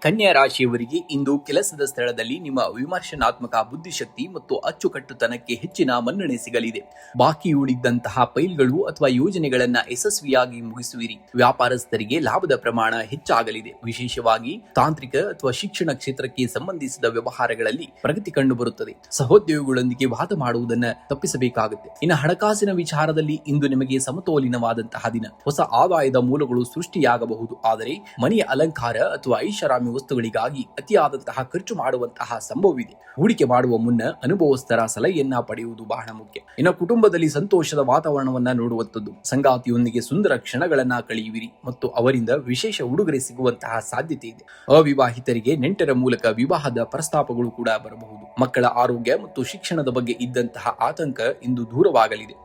ಕನ್ಯಾ ರಾಶಿಯವರಿಗೆ ಇಂದು ಕೆಲಸದ ಸ್ಥಳದಲ್ಲಿ ನಿಮ್ಮ ವಿಮರ್ಶನಾತ್ಮಕ ಬುದ್ಧಿಶಕ್ತಿ ಮತ್ತು ಅಚ್ಚುಕಟ್ಟುತನಕ್ಕೆ ಹೆಚ್ಚಿನ ಮನ್ನಣೆ ಸಿಗಲಿದೆ. ಬಾಕಿ ಉಳಿದಂತಹ ಫೈಲ್ಗಳು ಅಥವಾ ಯೋಜನೆಗಳನ್ನ ಯಶಸ್ವಿಯಾಗಿ ಮುಗಿಸುವಿರಿ. ವ್ಯಾಪಾರಸ್ಥರಿಗೆ ಲಾಭದ ಪ್ರಮಾಣ ಹೆಚ್ಚಾಗಲಿದೆ. ವಿಶೇಷವಾಗಿ ತಾಂತ್ರಿಕ ಅಥವಾ ಶಿಕ್ಷಣ ಕ್ಷೇತ್ರಕ್ಕೆ ಸಂಬಂಧಿಸಿದ ವ್ಯವಹಾರಗಳಲ್ಲಿ ಪ್ರಗತಿ ಕಂಡು ಬರುತ್ತದೆ. ಸಹೋದ್ಯೋಗಿಗಳೊಂದಿಗೆ ವಾದ ಮಾಡುವುದನ್ನ ತಪ್ಪಿಸಬೇಕಾಗುತ್ತೆ. ಇನ್ನು ಹಣಕಾಸಿನ ವಿಚಾರದಲ್ಲಿ ಇಂದು ನಿಮಗೆ ಸಮತೋಲಿನವಾದಂತಹ ದಿನ. ಹೊಸ ಆದಾಯದ ಮೂಲಗಳು ಸೃಷ್ಟಿಯಾಗಬಹುದು. ಆದರೆ ಮನೆಯ ಅಲಂಕಾರ ಅಥವಾ ಐಷಾರಾಮಿ ವಸ್ತುಗಳಿಗಾಗಿ ಅತಿಯಾದಂತಹ ಖರ್ಚು ಮಾಡುವಂತಹ ಸಂಭವವಿದೆ. ಹೂಡಿಕೆ ಮಾಡುವ ಮುನ್ನ ಅನುಭವಸ್ಥರ ಸಲಹೆಯನ್ನ ಪಡೆಯುವುದು ಬಹಳ ಮುಖ್ಯ. ಇನ್ನು ಕುಟುಂಬದಲ್ಲಿ ಸಂತೋಷದ ವಾತಾವರಣವನ್ನ ನೋಡುವಂತದ್ದು. ಸಂಗಾತಿಯೊಂದಿಗೆ ಸುಂದರ ಕ್ಷಣಗಳನ್ನ ಕಳೆಯುವಿರಿ ಮತ್ತು ಅವರಿಂದ ವಿಶೇಷ ಉಡುಗೊರೆ ಸಿಗುವಂತಹ ಸಾಧ್ಯತೆ ಇದೆ. ಅವಿವಾಹಿತರಿಗೆ ನೆಂಟರ ಮೂಲಕ ವಿವಾಹದ ಪ್ರಸ್ತಾಪಗಳು ಕೂಡ ಬರಬಹುದು. ಮಕ್ಕಳ ಆರೋಗ್ಯ ಮತ್ತು ಶಿಕ್ಷಣದ ಬಗ್ಗೆ ಇದ್ದಂತಹ ಆತಂಕ ಇಂದು ದೂರವಾಗಲಿದೆ.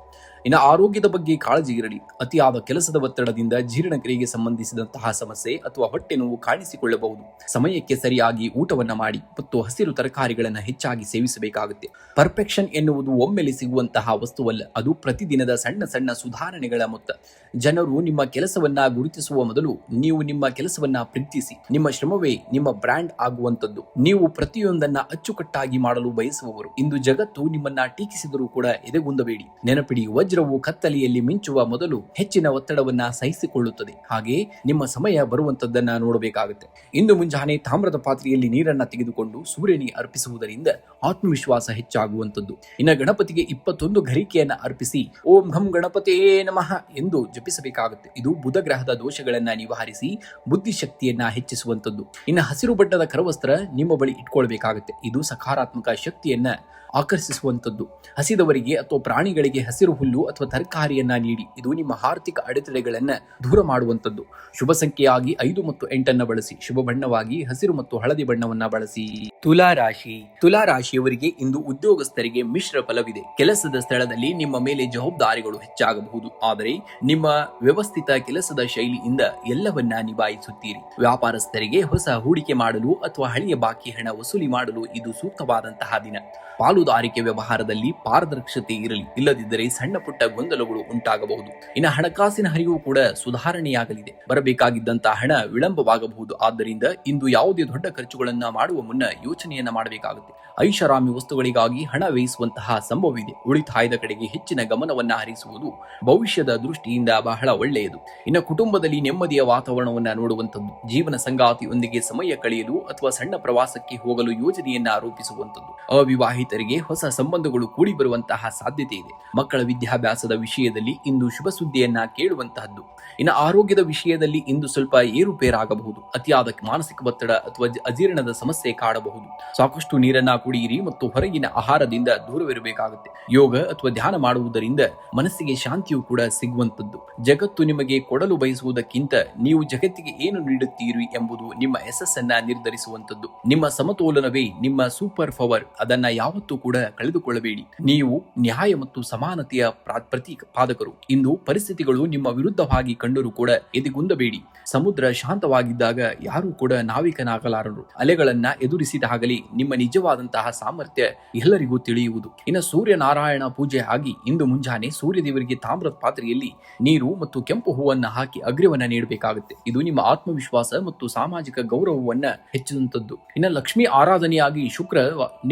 ಇನ್ನು ಆರೋಗ್ಯದ ಬಗ್ಗೆ ಕಾಳಜಿ ಇರಲಿ. ಅತಿಯಾದ ಕೆಲಸದ ಒತ್ತಡದಿಂದ ಜೀರ್ಣಕ್ರಿಯೆಗೆ ಸಂಬಂಧಿಸಿದಂತಹ ಸಮಸ್ಯೆ ಅಥವಾ ಹೊಟ್ಟೆ ನೋವು ಕಾಣಿಸಿಕೊಳ್ಳಬಹುದು. ಸಮಯಕ್ಕೆ ಸರಿಯಾಗಿ ಊಟವನ್ನ ಮಾಡಿ ಮತ್ತು ಹಸಿರು ತರಕಾರಿಗಳನ್ನು ಹೆಚ್ಚಾಗಿ ಸೇವಿಸಬೇಕಾಗುತ್ತೆ. ಪರ್ಫೆಕ್ಷನ್ ಎನ್ನುವುದು ಒಮ್ಮೆಲೆ ಸಿಗುವಂತಹ ವಸ್ತುವಲ್ಲ. ಅದು ಪ್ರತಿದಿನದ ಸಣ್ಣ ಸಣ್ಣ ಸುಧಾರಣೆಗಳ ಮೊತ್ತ. ಜನರು ನಿಮ್ಮ ಕೆಲಸವನ್ನ ಗುರುತಿಸುವ ಮೊದಲು ನೀವು ನಿಮ್ಮ ಕೆಲಸವನ್ನ ಪ್ರೀತಿಸಿ. ನಿಮ್ಮ ಶ್ರಮವೇ ನಿಮ್ಮ ಬ್ರ್ಯಾಂಡ್ ಆಗುವಂತದ್ದು. ನೀವು ಪ್ರತಿಯೊಂದನ್ನ ಅಚ್ಚುಕಟ್ಟಾಗಿ ಮಾಡಲು ಬಯಸುವವರು. ಇಂದು ಜಗತ್ತು ನಿಮ್ಮನ್ನ ಟೀಕಿಸಿದರೂ ಕೂಡ ಎದೆಗುಂದಬೇಡಿ. ನೆನಪಿಡಿ, ವಜ್ರವು ಕತ್ತಲೆಯಲ್ಲಿ ಮಿಂಚುವ ಮೊದಲು ಹೆಚ್ಚಿನ ಒತ್ತಡವನ್ನ ಸಹಿಸಿಕೊಳ್ಳುತ್ತದೆ. ಹಾಗೆ ನಿಮ್ಮ ಸಮಯ ಬರುವಂತದ್ದನ್ನ ನೋಡಬೇಕಾಗುತ್ತೆ. ಇಂದು ಮುಂಜಾನೆ ತಾಮ್ರದ ಪಾತ್ರೆಯಲ್ಲಿ ನೀರನ್ನ ತೆಗೆದುಕೊಂಡು ಸೂರ್ಯನಿಗೆ ಅರ್ಪಿಸುವುದರಿಂದ ಆತ್ಮವಿಶ್ವಾಸ ಹೆಚ್ಚಾಗುವಂತದ್ದು. ಇನ್ನು ಗಣಪತಿಗೆ 21 ಘರಿಕೆಯನ್ನ ಅರ್ಪಿಸಿ ಓಂ ಘಂ ಗಣಪತಿಯೇ ನಮಃ ಎಂದು ಜಪಿಸಬೇಕಾಗುತ್ತೆ. ಇದು ಬುಧ ಗ್ರಹದ ದೋಷಗಳನ್ನ ನಿವಾರಿಸಿ ಬುದ್ಧಿಶಕ್ತಿಯನ್ನ ಹೆಚ್ಚಿಸುವಂತದ್ದು. ಇನ್ನು ಹಸಿರು ಬಣ್ಣದ ಕರವಸ್ತ್ರ ನಿಮ್ಮ ಬಳಿ ಇಟ್ಕೊಳ್ಬೇಕಾಗುತ್ತೆ. ಇದು ಸಕಾರಾತ್ಮಕ ಶಕ್ತಿಯನ್ನ ಆಕರ್ಷಿಸುವಂತದ್ದು. ಹಸಿದವರಿಗೆ ಅಥವಾ ಪ್ರಾಣಿಗಳಿಗೆ ಹಸಿರು ಹುಲ್ಲು ಅಥವಾ ತರಕಾರಿಯನ್ನ ನೀಡಿ. ಇದು ನಿಮ್ಮ ಆರ್ಥಿಕ ಅಡೆತಡೆಗಳನ್ನ ದೂರ ಮಾಡುವಂತದ್ದು. ಶುಭ ಸಂಖ್ಯೆಯಾಗಿ 5 ಮತ್ತು 8 ಬಳಸಿ. ಶುಭ ಬಣ್ಣವಾಗಿ ಹಸಿರು ಮತ್ತು ಹಳದಿ ಬಣ್ಣವನ್ನ ಬಳಸಿ. ತುಲಾ ರಾಶಿಯವರಿಗೆ ಇಂದು ಉದ್ಯೋಗಸ್ಥರಿಗೆ ಮಿಶ್ರ ಫಲವಿದೆ. ಕೆಲಸದ ಸ್ಥಳದಲ್ಲಿ ನಿಮ್ಮ ಮೇಲೆ ಜವಾಬ್ದಾರಿಗಳು ಹೆಚ್ಚಾಗಬಹುದು. ಆದರೆ ನಿಮ್ಮ ವ್ಯವಸ್ಥಿತ ಕೆಲಸದ ಶೈಲಿಯಿಂದ ಎಲ್ಲವನ್ನ ನಿಭಾಯಿಸುತ್ತೀರಿ. ವ್ಯಾಪಾರಸ್ಥರಿಗೆ ಹೊಸ ಹೂಡಿಕೆ ಮಾಡಲು ಅಥವಾ ಹಳೆಯ ಬಾಕಿ ಹಣ ವಸೂಲಿ ಮಾಡಲು ಇದು ಸೂಕ್ತವಾದಂತಹ ದಿನ. ಪಾಲುದಾರಿಕೆ ವ್ಯವಹಾರದಲ್ಲಿ ಪಾರದರ್ಶತೆ ಇರಲಿ. ಇಲ್ಲದಿದ್ದರೆ ಸಣ್ಣ ಪುಟ್ಟ ಗೊಂದಲಗಳು ಉಂಟಾಗಬಹುದು. ಇನ್ನು ಹಣಕಾಸಿನ ಹರಿವು ಕೂಡ ಸುಧಾರಣೆಯಾಗಲಿದೆ. ಬರಬೇಕಾಗಿದ್ದಂತಹ ಹಣ ವಿಳಂಬವಾಗಬಹುದು. ಆದ್ದರಿಂದ ಇಂದು ಯಾವುದೇ ದೊಡ್ಡ ಖರ್ಚುಗಳನ್ನ ಮಾಡುವ ಮುನ್ನ ಯೋಚನೆಯನ್ನ ಮಾಡಬೇಕಾಗುತ್ತೆ. ಐಷಾರಾಮಿ ವಸ್ತುಗಳಿಗಾಗಿ ಹಣ ವ್ಯಯಿಸುವಂತಹ ಸಂಭವವಿದೆ. ಉಳಿತಾಯದ ಕಡೆಗೆ ಹೆಚ್ಚಿನ ಗಮನವನ್ನ ಹರಿಸುವುದು ಭವಿಷ್ಯದ ದೃಷ್ಟಿಯಿಂದ ಬಹಳ ಒಳ್ಳೆಯದು. ಇನ್ನು ಕುಟುಂಬದಲ್ಲಿ ನೆಮ್ಮದಿಯ ವಾತಾವರಣವನ್ನ ನೋಡುವಂಥದ್ದು. ಜೀವನ ಸಂಗಾತಿಯೊಂದಿಗೆ ಸಮಯ ಕಳೆಯಲು ಅಥವಾ ಸಣ್ಣ ಪ್ರವಾಸಕ್ಕೆ ಹೋಗಲು ಯೋಜನೆಯನ್ನ ರೂಪಿಸುವಂಥದ್ದು. ಅವಿವಾಹಿತರಿಗೆ ಹೊಸ ಸಂಬಂಧಗಳು ಕೂಡಿ ಬರುವಂತಹ ಸಾಧ್ಯತೆ ಇದೆ. ಮಕ್ಕಳ ವಿದ್ಯಾಭ್ಯಾಸದ ವಿಷಯದಲ್ಲಿ ಇಂದು ಶುಭ ಸುದ್ದಿಯನ್ನ ಕೇಳುವಂತಹದ್ದು. ಇನ್ನು ಆರೋಗ್ಯದ ವಿಷಯದಲ್ಲಿ ಇಂದು ಸ್ವಲ್ಪ ಏರುಪೇರಾಗಬಹುದು. ಅತಿಯಾದ ಮಾನಸಿಕ ಒತ್ತಡ ಅಥವಾ ಅಜೀರ್ಣದ ಸಮಸ್ಯೆ ಕಾಡಬಹುದು. ಸಾಕಷ್ಟು ನೀರನ್ನ ಕುಡಿಯಿರಿ ಮತ್ತು ಹೊರಗಿನ ಆಹಾರದಿಂದ ದೂರವಿರಬೇಕಾಗುತ್ತೆ. ಯೋಗ ಅಥವಾ ಧ್ಯಾನ ಮಾಡುವುದರಿಂದ ಮನಸ್ಸಿಗೆ ಶಾಂತಿಯೂ ಕೂಡ ಸಿಗುವಂತದ್ದು. ಜಗತ್ತು ನಿಮಗೆ ಕೊಡಲು ಬಯಸುವುದಕ್ಕಿಂತ ನೀವು ಜಗತ್ತಿಗೆ ಏನು ನೀಡುತ್ತೀರಿ ಎಂಬುದು ನಿಮ್ಮ ಯಶಸ್ಸನ್ನ ನಿರ್ಧರಿಸುವಂತದ್ದು. ನಿಮ್ಮ ಸಮತೋಲನವೇ ನಿಮ್ಮ ಸೂಪರ್ ಪವರ್. ಅದನ್ನ ಯಾವತ್ತೂ ಕೂಡ ಕಳೆದುಕೊಳ್ಳಬೇಡಿ. ನೀವು ನ್ಯಾಯ ಮತ್ತು ಸಮಾನತೆಯ ಪ್ರತಿಪಾದಕರು. ಇಂದು ಪರಿಸ್ಥಿತಿಗಳು ನಿಮ್ಮ ವಿರುದ್ಧವಾಗಿ ಕಂಡರೂ ಕೂಡ ಎದೆಗುಂದಬೇಡಿ. ಸಮುದ್ರ ಶಾಂತವಾಗಿದ್ದಾಗ ಯಾರೂ ಕೂಡ ನಾವಿಕನಾಗಲಾರರು. ಅಲೆಗಳನ್ನ ಎದುರಿಸಿದಾಗಲೇ ನಿಮ್ಮ ನಿಜವಾದಂತಹ ಸಾಮರ್ಥ್ಯ ಎಲ್ಲರಿಗೂ ತಿಳಿಯುವುದು. ಇನ್ನು ಸೂರ್ಯನಾರಾಯಣ ಪೂಜೆ ಆಗಿ ಇಂದು ಮುಂಜಾನೆ ಸೂರ್ಯದೇವರಿಗೆ ತಾಮ್ರದ ಪಾತ್ರೆಯಲ್ಲಿ ನೀರು ಮತ್ತು ಕೆಂಪು ಹೂವನ್ನ ಹಾಕಿ ಅಗ್ರ್ಯವನ್ನ ನೀಡಬೇಕಾಗುತ್ತೆ. ಇದು ನಿಮ್ಮ ಆತ್ಮವಿಶ್ವಾಸ ಮತ್ತು ಸಾಮಾಜಿಕ ಗೌರವವನ್ನ ಹೆಚ್ಚಿಸುವಂತದ್ದು. ಇನ್ನು ಲಕ್ಷ್ಮಿ ಆರಾಧನೆಯಾಗಿ ಶುಕ್ರ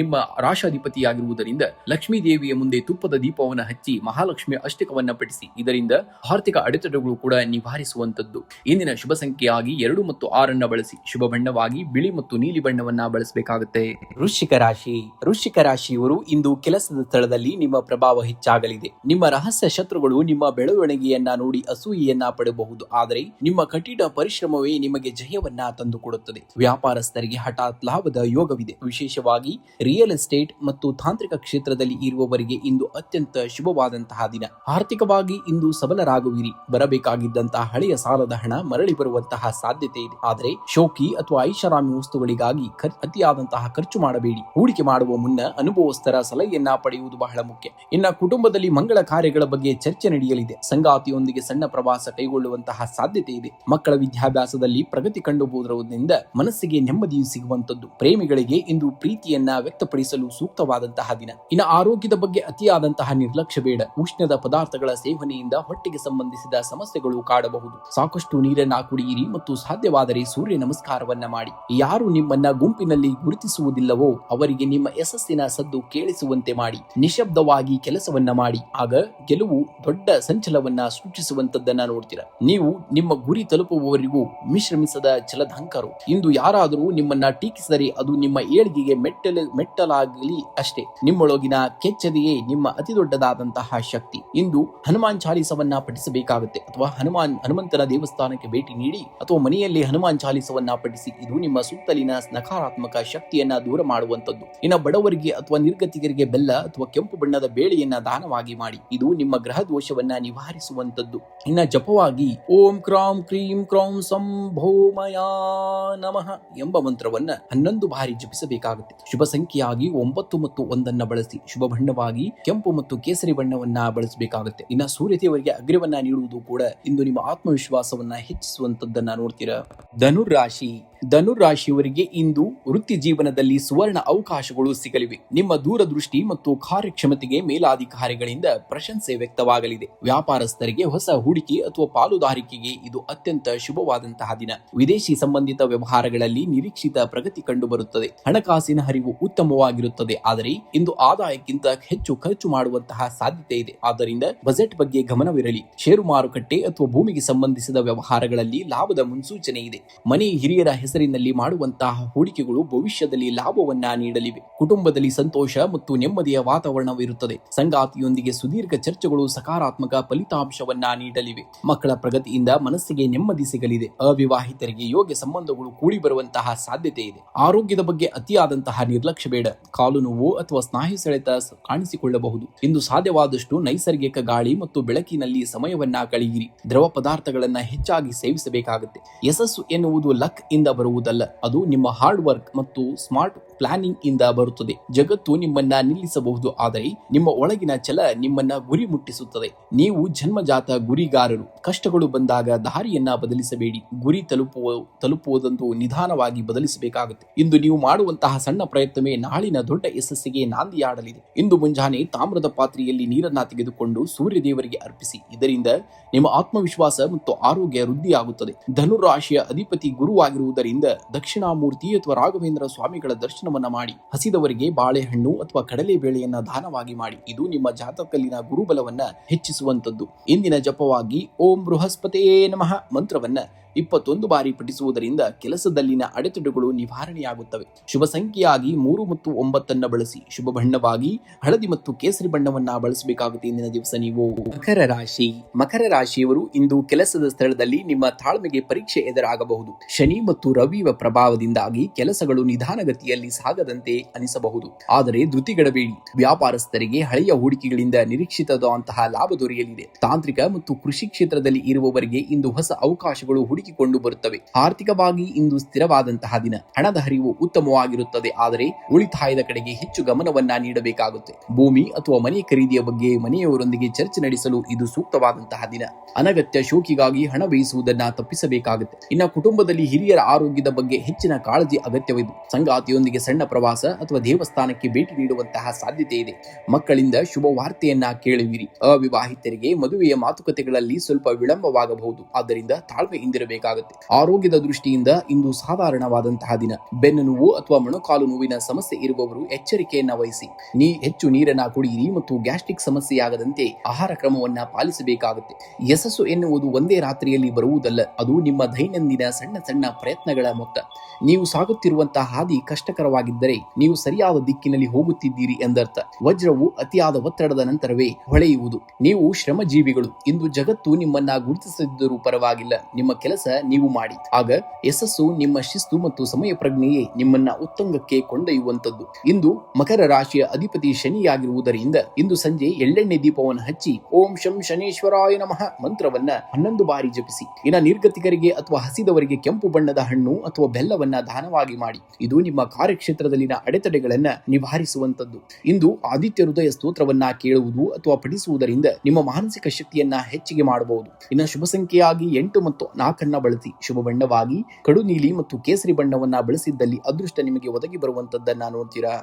ನಿಮ್ಮ ರಾಶಾಧಿಪತಿಯಾಗಿರುವುದರಿಂದ ಲಕ್ಷ್ಮೀ ದೇವಿಯ ಮುಂದೆ ತುಪ್ಪದ ದೀಪವನ್ನು ಹಚ್ಚಿ ಮಹಾಲಕ್ಷ್ಮಿ ಅಷ್ಟಕವನ್ನ ಪಠಿಸಿ. ಇದರಿಂದ ಆರ್ಥಿಕ ಅಡೆತಡೆಗಳು ಕೂಡ ನಿವಾರಿಸುವಂತದ್ದು. ಇಂದಿನ ಶುಭ ಸಂಖ್ಯೆಯಾಗಿ 2 ಮತ್ತು 6 ಬಳಸಿ. ಶುಭ ಬಣ್ಣವಾಗಿ ಬಿಳಿ ಮತ್ತು ನೀಲಿ ಬಣ್ಣವನ್ನ ಬಳಸಬೇಕಾಗುತ್ತೆ. ವೃಶ್ಚಿಕ ರಾಶಿ. ವೃಶ್ಚಿಕ ರಾಶಿಯವರು ಇಂದು ಕೆಲಸದ ಸ್ಥಳದಲ್ಲಿ ನಿಮ್ಮ ಪ್ರಭಾವ ಹೆಚ್ಚಾಗಲಿದೆ. ನಿಮ್ಮ ರಹಸ್ಯ ಶತ್ರುಗಳು ನಿಮ್ಮ ಬೆಳವಣಿಗೆಯನ್ನ ನೋಡಿ ಅಸೂಯೆಯನ್ನ ಪಡಬಹುದು. ಆದರೆ ನಿಮ್ಮ ಕಠಿಣ ಪರಿಶ್ರಮವೇ ನಿಮಗೆ ಜಯವನ್ನ ತಂದುಕೊಡುತ್ತದೆ. ವ್ಯಾಪಾರಸ್ಥರಿಗೆ ಹಠಾತ್ ಲಾಭದ ಯೋಗವಿದೆ. ವಿಶೇಷವಾಗಿ ರಿಯಲ್ ಎಸ್ಟೇಟ್ ಮತ್ತು ತಾಂತ್ರಿಕ ಕ್ಷೇತ್ರದಲ್ಲಿ ಇರುವವರಿಗೆ ಇಂದು ಅತ್ಯಂತ ಶುಭವಾದಂತಹ ದಿನ. ಆರ್ಥಿಕವಾಗಿ ಇಂದು ಸಬಲರಾಗುವಿರಿ. ಬರಬೇಕಾಗಿದ್ದಂತಹ ಹಳೆಯ ಸಾಲದ ಹಣ ಮರಳಿ ಬರುವಂತಹ ಸಾಧ್ಯತೆ ಇದೆ. ಆದರೆ ಶೋಕಿ ಅಥವಾ ಐಷಾರಾಮಿ ವಸ್ತುಗಳಿಗಾಗಿ ಅತಿಯಾದಂತಹ ಖರ್ಚು ಮಾಡಬೇಡಿ. ಹೂಡಿಕೆ ಮಾಡುವ ಮುನ್ನ ಅನುಭವಸ್ಥರ ಸಲಹೆಯನ್ನ ಪಡೆಯುವುದು ಬಹಳ ಮುಖ್ಯ. ಇನ್ನು ಕುಟುಂಬದಲ್ಲಿ ಮಂಗಳ ಕಾರ್ಯಗಳ ಬಗ್ಗೆ ಚರ್ಚೆ ನಡೆಯಲಿದೆ. ಸಂಗಾತಿಯೊಂದಿಗೆ ಸಣ್ಣ ಪ್ರವಾಸ ಕೈಗೊಳ್ಳುವಂತಹ ಸಾಧ್ಯತೆ ಇದೆ. ಮಕ್ಕಳ ವಿದ್ಯಾಭ್ಯಾಸದಲ್ಲಿ ಪ್ರಗತಿ ಕಂಡುಬರುವುದರಿಂದ ಮನಸ್ಸಿಗೆ ನೆಮ್ಮದಿಯು ಸಿಗುವಂತದ್ದು. ಪ್ರೇಮಿಗಳಿಗೆ ಇಂದು ಪ್ರೀತಿಯನ್ನ ವ್ಯಕ್ತಪಡಿಸಲು ಸೂಕ್ತವಾದಂತಹ ದಿನ. ಇನ್ನು ಆರೋಗ್ಯದ ಬಗ್ಗೆ ಅತಿಯಾದಂತಹ ನಿರ್ಲಕ್ಷ್ಯ ಬೇಡ. ಉಷ್ಣದ ಪದಾರ್ಥಗಳ ಸೇವನೆಯಿಂದ ಹೊಟ್ಟೆಗೆ ಸಂಬಂಧಿಸಿದ ಸಮಸ್ಯೆಗಳು ಕಾಡಬಹುದು. ಸಾಕಷ್ಟು ನೀರನ್ನ ಕುಡಿಯಿರಿ ಮತ್ತು ಸಾಧ್ಯವಾದರೆ ಸೂರ್ಯ ನಮಸ್ಕಾರವನ್ನ ಮಾಡಿ. ಯಾರು ನಿಮ್ಮನ್ನ ಗುಂಪಿನಲ್ಲಿ ಗುರುತಿಸುವುದಿಲ್ಲವೋ ಅವರಿಗೆ ನಿಮ್ಮ ಯಶಸ್ಸಿನ ಸದ್ದು ಕೇಳಿಸುವಂತೆ ಮಾಡಿ. ನಿಶಬ್ದವಾಗಿ ಕೆಲಸವನ್ನ ಮಾಡಿ. ಆಗ ಗೆಲುವು ದೊಡ್ಡ ಸಂಚಲವನ್ನ ಸೃಷ್ಟಿಸುವಂತದ್ದನ್ನ ನೋಡ್ತೀರಾ. ನೀವು ನಿಮ್ಮ ಗುರಿ ತಲುಪುವವರೆಗೂ ವಿಶ್ರಮಿಸದ ಛಲದಂಕರು. ಇಂದು ಯಾರಾದರೂ ನಿಮ್ಮನ್ನ ಟೀಕಿಸಿದರೆ ಅದು ನಿಮ್ಮ ಏಳಿಗೆಗೆ ಮೆಟ್ಟಲಾಗಲಿ ಅಷ್ಟೇ. ನಿಮ್ಮೊಳಗಿನ ಕೆಚ್ಚದೆಯೇ ನಿಮ್ಮ ಅತಿ ದೊಡ್ಡದಾದಂತಹ ಶಕ್ತಿ. ಇಂದು ಹನುಮಾನ್ ಚಾಲಿಸವನ್ನ ಪಠಿಸಬೇಕಾಗುತ್ತೆ ಅಥವಾ ಹನುಮಂತನ ದೇವಸ್ಥಾನಕ್ಕೆ ಭೇಟಿ ನೀಡಿ ಅಥವಾ ಮನೆಯಲ್ಲಿ ಹನುಮಾನ್ ಚಾಲಿಸವನ್ನ ಪಠಿಸಿ. ಇದು ನಿಮ್ಮ ಸುತ್ತಲಿನ ನಕಾರಾತ್ಮಕ ಶಕ್ತಿಯನ್ನ ದೂರ ಮಾಡುವಂತದ್ದು. ಇನ್ನು ಬಡವರಿಗೆ ಅಥವಾ ನಿರ್ಗತಿಕರಿಗೆ ಬೆಲ್ಲ ಅಥವಾ ಕೆಂಪು ಬಣ್ಣದ ಬೇಳೆಯನ್ನ ದಾನವಾಗಿ ಮಾಡಿ. ಇದು ನಿಮ್ಮ ಗ್ರಹ ದೋಷವನ್ನ ನಿವಾರಿಸುವಂತದ್ದು. ಇನ್ನ ಜಪವಾಗಿ ಓಂ ಕ್ರಾಂ ಕ್ರೀಂ ಕ್ರೌಂ ಸಂಭೋಮಯ ನಮಃ ಎಂಬ ಮಂತ್ರವನ್ನ 11 ಬಾರಿ ಜಪಿಸಬೇಕಾಗುತ್ತೆ. ಶುಭ ಸಂಖ್ಯೆಯಾಗಿ 9 ಮತ್ತು 1 ಬಳಸಿ. ಶುಭ ಬಣ್ಣವಾಗಿ ಕೆಂಪು ಮತ್ತು ಕೇಸರಿ ಬಣ್ಣವನ್ನ ಬಳಸಬೇಕಾಗುತ್ತೆ. ಇನ್ನ ಸೂರ್ಯದೇವರಿಗೆ ಅಗ್ರವನ್ನ ನೀಡುವುದು ಕೂಡ ಇಂದು ನಿಮ್ಮ ಆತ್ಮವಿಶ್ವಾಸವನ್ನ ಹೆಚ್ಚಿಸುವಂತದ್ದನ್ನ ನೋಡ್ತೀರಾ. ಧನುರಾಶಿ. ಧನುರಾಶಿಯವರಿಗೆ ಇಂದು ವೃತ್ತಿ ಜೀವನದಲ್ಲಿ ಸುವರ್ಣ ಅವಕಾಶಗಳು ಸಿಗಲಿವೆ. ನಿಮ್ಮ ದೂರದೃಷ್ಟಿ ಮತ್ತು ಕಾರ್ಯಕ್ಷಮತೆಗೆ ಮೇಲಾಧಿಕಾರಿಗಳಿಂದ ಪ್ರಶಂಸೆ ವ್ಯಕ್ತವಾಗಲಿದೆ. ವ್ಯಾಪಾರಸ್ಥರಿಗೆ ಹೊಸ ಹೂಡಿಕೆ ಅಥವಾ ಪಾಲುದಾರಿಕೆಗೆ ಇದು ಅತ್ಯಂತ ಶುಭವಾದಂತಹ ದಿನ. ವಿದೇಶಿ ಸಂಬಂಧಿತ ವ್ಯವಹಾರಗಳಲ್ಲಿ ನಿರೀಕ್ಷಿತ ಪ್ರಗತಿ ಕಂಡುಬರುತ್ತದೆ. ಹಣಕಾಸಿನ ಹರಿವು ಉತ್ತಮವಾಗಿರುತ್ತದೆ. ಆದರೆ ಇಂದು ಆದಾಯಕ್ಕಿಂತ ಹೆಚ್ಚು ಖರ್ಚು ಮಾಡುವಂತಹ ಸಾಧ್ಯತೆ ಇದೆ. ಆದ್ದರಿಂದ ಬಜೆಟ್ ಬಗ್ಗೆ ಗಮನವಿರಲಿ. ಷೇರು ಮಾರುಕಟ್ಟೆ ಅಥವಾ ಭೂಮಿಗೆ ಸಂಬಂಧಿಸಿದ ವ್ಯವಹಾರಗಳಲ್ಲಿ ಲಾಭದ ಮುನ್ಸೂಚನೆ ಇದೆ. ಮನೆ ಹಿರಿಯರ ಹೆಸರಿನಲ್ಲಿ ಮಾಡುವಂತಹ ಹೂಡಿಕೆಗಳು ಭವಿಷ್ಯದಲ್ಲಿ ಲಾಭವನ್ನ ನೀಡಲಿವೆ. ಕುಟುಂಬದಲ್ಲಿ ಸಂತೋಷ ಮತ್ತು ನೆಮ್ಮದಿಯ ವಾತಾವರಣವಿರುತ್ತದೆ. ಸಂಗಾತಿಯೊಂದಿಗೆ ಸುದೀರ್ಘ ಚರ್ಚೆಗಳು ಸಕಾರಾತ್ಮಕ ಫಲಿತಾಂಶವನ್ನ ನೀಡಲಿವೆ. ಮಕ್ಕಳ ಪ್ರಗತಿಯಿಂದ ಮನಸ್ಸಿಗೆ ನೆಮ್ಮದಿ ಸಿಗಲಿದೆ. ಅವಿವಾಹಿತರಿಗೆ ಯೋಗ್ಯ ಸಂಬಂಧಗಳು ಕೂಡಿ ಬರುವಂತಹ ಸಾಧ್ಯತೆ ಇದೆ. ಆರೋಗ್ಯದ ಬಗ್ಗೆ ಅತಿಯಾದಂತಹ ನಿರ್ಲಕ್ಷ್ಯ ಬೇಡ. ಕಾಲು ನೋವು ಅಥವಾ ಸ್ನಾಯು ಸೆಳೆತ ಕಾಣಿಸಿಕೊಳ್ಳಬಹುದು. ಇಂದು ಸಾಧ್ಯವಾದಷ್ಟು ನೈಸರ್ಗಿಕ ಗಾಳಿ ಮತ್ತು ಬೆಳಕಿನಲ್ಲಿ ಸಮಯವನ್ನ ಕಳೆಯಿರಿ. ದ್ರವ ಪದಾರ್ಥಗಳನ್ನ ಹೆಚ್ಚಾಗಿ ಸೇವಿಸಬೇಕಾಗುತ್ತೆ. ಯಶಸ್ಸು ಎನ್ನುವುದು ಲಕ್ ಇಂದ ಬರುವುದಲ್ಲ. ಅದು ನಿಮ್ಮ ಹಾರ್ಡ್ ವರ್ಕ್ ಮತ್ತು ಸ್ಮಾರ್ಟ್ ಪ್ಲಾನಿಂಗ್ ಇಂದ ಬರುತ್ತದೆ. ಜಗತ್ತು ನಿಮ್ಮನ್ನ ನಿಲ್ಲಿಸಬಹುದು, ಆದರೆ ನಿಮ್ಮ ಒಳಗಿನ ಛಲ ನಿಮ್ಮನ್ನ ಗುರಿ ಮುಟ್ಟಿಸುತ್ತದೆ. ನೀವು ಜನ್ಮಜಾತ ಗುರಿಗಾರರು. ಕಷ್ಟಗಳು ಬಂದಾಗ ದಾರಿಯನ್ನ ಬದಲಿಸಬೇಡಿ. ಗುರಿ ತಲುಪುವುದಂತೂ ನಿಧಾನವಾಗಿ ಬದಲಿಸಬೇಕಾಗುತ್ತೆ. ಇಂದು ನೀವು ಮಾಡುವಂತಹ ಸಣ್ಣ ಪ್ರಯತ್ನವೇ ನಾಳಿನ ದೊಡ್ಡ ಯಶಸ್ಸಿಗೆ ನಾಂದಿಯಾಡಲಿದೆ. ಇಂದು ಮುಂಜಾನೆ ತಾಮ್ರದ ಪಾತ್ರೆಯಲ್ಲಿ ನೀರನ್ನ ತೆಗೆದುಕೊಂಡು ಸೂರ್ಯದೇವರಿಗೆ ಅರ್ಪಿಸಿ. ಇದರಿಂದ ನಿಮ್ಮ ಆತ್ಮವಿಶ್ವಾಸ ಮತ್ತು ಆರೋಗ್ಯ ವೃದ್ಧಿಯಾಗುತ್ತದೆ. ಧನುರಾಶಿಯ ಅಧಿಪತಿ ಗುರುವಾಗಿರುವುದರಿಂದ ದಕ್ಷಿಣಾಮೂರ್ತಿ ಅಥವಾ ರಾಘವೇಂದ್ರ ಸ್ವಾಮಿಗಳ ದರ್ಶನವನ್ನ ಮಾಡಿ. ಹಸಿದವರಿಗೆ ಬಾಳೆಹಣ್ಣು ಅಥವಾ ಕಡಲೆ ಬೇಳೆಯನ್ನ ದಾನವಾಗಿ ಮಾಡಿ. ಇದು ನಿಮ್ಮ ಜಾತಕದಲ್ಲಿನ ಗುರುಬಲವನ್ನ ಹೆಚ್ಚಿಸುವಂತದ್ದು. ಇಂದಿನ ಜಪವಾಗಿ ಓಂ ಬೃಹಸ್ಪತಿಯೇ ನಮಃ ಮಂತ್ರವನ್ನ 21 ಬಾರಿ ಪಠಿಸುವುದರಿಂದ ಕೆಲಸದಲ್ಲಿನ ಅಡೆತಡೆಗಳು ನಿವಾರಣೆಯಾಗುತ್ತವೆ. ಶುಭ ಸಂಖ್ಯೆಯಾಗಿ 3 ಮತ್ತು 9 ಬಳಸಿ. ಶುಭ ಬಣ್ಣವಾಗಿ ಹಳದಿ ಮತ್ತು ಕೇಸರಿ ಬಣ್ಣವನ್ನ ಬಳಸಬೇಕಾಗುತ್ತೆ. ಇಂದಿನ ದಿವಸ ನೀವು. ಮಕರ ರಾಶಿ. ಮಕರ ರಾಶಿಯವರು ಇಂದು ಕೆಲಸದ ಸ್ಥಳದಲ್ಲಿ ನಿಮ್ಮ ತಾಳ್ಮೆಗೆ ಪರೀಕ್ಷೆ ಎದುರಾಗಬಹುದು. ಶನಿ ಮತ್ತು ರವಿಯ ಪ್ರಭಾವದಿಂದಾಗಿ ಕೆಲಸಗಳು ನಿಧಾನಗತಿಯಲ್ಲಿ ಸಾಗದಂತೆ ಅನಿಸಬಹುದು. ಆದರೆ ಧೃತಿಗೆಡಬೇಡಿ. ವ್ಯಾಪಾರಸ್ಥರಿಗೆ ಹಳೆಯ ಹೂಡಿಕೆಗಳಿಂದ ನಿರೀಕ್ಷಿತವಾದಂತಹ ಲಾಭ ದೊರೆಯಲಿದೆ. ತಾಂತ್ರಿಕ ಮತ್ತು ಕೃಷಿ ಕ್ಷೇತ್ರದಲ್ಲಿ ಇರುವವರಿಗೆ ಇಂದು ಹೊಸ ಅವಕಾಶಗಳು ಹುಡುಕಿಕೊಂಡು ಬರುತ್ತವೆ. ಆರ್ಥಿಕವಾಗಿ ಇಂದು ಸ್ಥಿರವಾದಂತಹ ದಿನ. ಹಣದ ಹರಿವು ಉತ್ತಮವಾಗಿರುತ್ತದೆ. ಆದರೆ ಉಳಿತಾಯದ ಕಡೆಗೆ ಹೆಚ್ಚು ಗಮನವನ್ನ ನೀಡಬೇಕಾಗುತ್ತೆ. ಭೂಮಿ ಅಥವಾ ಮನೆ ಖರೀದಿಯ ಬಗ್ಗೆ ಮನೆಯವರೊಂದಿಗೆ ಚರ್ಚೆ ನಡೆಸಲು ಇದು ಸೂಕ್ತವಾದಂತಹ ದಿನ. ಅನಗತ್ಯ ಶೋಕಿಗಾಗಿ ಹಣ ವ್ಯಯಿಸುವುದನ್ನ ತಪ್ಪಿಸಬೇಕಾಗುತ್ತೆ. ಇನ್ನು ಕುಟುಂಬದಲ್ಲಿ ಹಿರಿಯರ ಆರೋಗ್ಯದ ಬಗ್ಗೆ ಹೆಚ್ಚಿನ ಕಾಳಜಿ ಅಗತ್ಯವಿದೆ. ಸಂಗಾತಿಯೊಂದಿಗೆ ಸಣ್ಣ ಪ್ರವಾಸ ಅಥವಾ ದೇವಸ್ಥಾನಕ್ಕೆ ಭೇಟಿ ನೀಡುವಂತಹ ಸಾಧ್ಯತೆ ಇದೆ. ಮಕ್ಕಳಿಂದ ಶುಭ ವಾರ್ತೆಯನ್ನ ಕೇಳುವಿರಿ. ಅವಿವಾಹಿತರಿಗೆ ಮದುವೆಯ ಮಾತುಕತೆಗಳಲ್ಲಿ ಸ್ವಲ್ಪ ವಿಳಂಬವಾಗಬಹುದು. ಆದ್ದರಿಂದ ತಾಳ್ಮೆಯಿಂದಿರಬೇಕು. ವಹಿಸಬೇಕಾಗುತ್ತೆ. ಆರೋಗ್ಯದ ದೃಷ್ಟಿಯಿಂದ ಇಂದು ಸಾಧಾರಣವಾದಂತಹ ದಿನ. ಬೆನ್ನು ನೋವು ಅಥವಾ ಮೊಣಕಾಲು ನೋವಿನ ಸಮಸ್ಯೆ ಇರುವವರು ಎಚ್ಚರಿಕೆಯನ್ನ ವಹಿಸಿ. ಹೆಚ್ಚು ನೀರನ್ನ ಕುಡಿಯಿರಿ ಮತ್ತು ಗ್ಯಾಸ್ಟ್ರಿಕ್ ಸಮಸ್ಯೆಯಾಗದಂತೆ ಆಹಾರ ಕ್ರಮವನ್ನ ಪಾಲಿಸಬೇಕಾಗುತ್ತೆ. ಯಶಸ್ಸು ಎನ್ನುವುದು ಒಂದೇ ರಾತ್ರಿಯಲ್ಲಿ ಬರುವುದಲ್ಲ, ಅದು ನಿಮ್ಮ ದೈನಂದಿನ ಸಣ್ಣ ಸಣ್ಣ ಪ್ರಯತ್ನಗಳ ಮೊತ್ತ. ನೀವು ಸಾಗುತ್ತಿರುವಂತಹ ಹಾದಿ ಕಷ್ಟಕರವಾಗಿದ್ದರೆ ನೀವು ಸರಿಯಾದ ದಿಕ್ಕಿನಲ್ಲಿ ಹೋಗುತ್ತಿದ್ದೀರಿ ಎಂದರ್ಥ. ವಜ್ರವು ಅತಿಯಾದ ಒತ್ತಡದ ನಂತರವೇ ಹೊಳೆಯುವುದು. ನೀವು ಶ್ರಮಜೀವಿಗಳು. ಇಂದು ಜಗತ್ತು ನಿಮ್ಮನ್ನ ಗುರುತಿಸದಿದ್ದರೂ ಪರವಾಗಿಲ್ಲ, ನಿಮ್ಮ ಕೆಲಸ ನೀವು ಮಾಡಿ. ಆಗ ಯಶಸ್ಸು ನಿಮ್ಮ ಶಿಸ್ತು ಮತ್ತು ಸಮಯ ಪ್ರಜ್ಞೆಯೇ ನಿಮ್ಮನ್ನ ಉತ್ತುಂಗಕ್ಕೆ ಕೊಂಡೊಯ್ಯುವಂತದ್ದು. ಇಂದು ಮಕರ ರಾಶಿಯ ಅಧಿಪತಿ ಶನಿಯಾಗಿರುವುದರಿಂದ ಇಂದು ಸಂಜೆ ಎಳ್ಳೆಣ್ಣೆ ದೀಪವನ್ನು ಹಚ್ಚಿ ಓಂ ಶಂ ಶನೇಶ್ವರಾಯ ನಮಃ ಮಂತ್ರವನ್ನ 11 ಬಾರಿ ಜಪಿಸಿ. ಇನ್ನು ನಿರ್ಗತಿಕರಿಗೆ ಅಥವಾ ಹಸಿದವರಿಗೆ ಕೆಂಪು ಬಣ್ಣದ ಹಣ್ಣು ಅಥವಾ ಬೆಲ್ಲವನ್ನ ದಾನವಾಗಿ ಮಾಡಿ. ಇದು ನಿಮ್ಮ ಕಾರ್ಯಕ್ಷೇತ್ರದಲ್ಲಿನ ಅಡೆತಡೆಗಳನ್ನ ನಿವಾರಿಸುವಂತದ್ದು. ಇಂದು ಆದಿತ್ಯ ಹೃದಯ ಸ್ತೋತ್ರವನ್ನ ಕೇಳುವುದು ಅಥವಾ ಪಠಿಸುವುದರಿಂದ ನಿಮ್ಮ ಮಾನಸಿಕ ಶಕ್ತಿಯನ್ನ ಹೆಚ್ಚಿಗೆ ಮಾಡಬಹುದು. ಇನ್ನು ಶುಭ ಸಂಖ್ಯೆಯಾಗಿ 8 ಮತ್ತು 4 ಬಳಸಿ. ಶುಭ ಬಣ್ಣವಾಗಿ ಕಡು ನೀಲಿ ಮತ್ತು ಕೇಸರಿ ಬಣ್ಣವನ್ನ ಬಳಸಿದ್ದಲ್ಲಿ ಅದೃಷ್ಟ ನಿಮಗೆ ಒದಗಿ ಬರುವಂತದ್ದನ್ನ ನೋಡ್ತೀರಾ.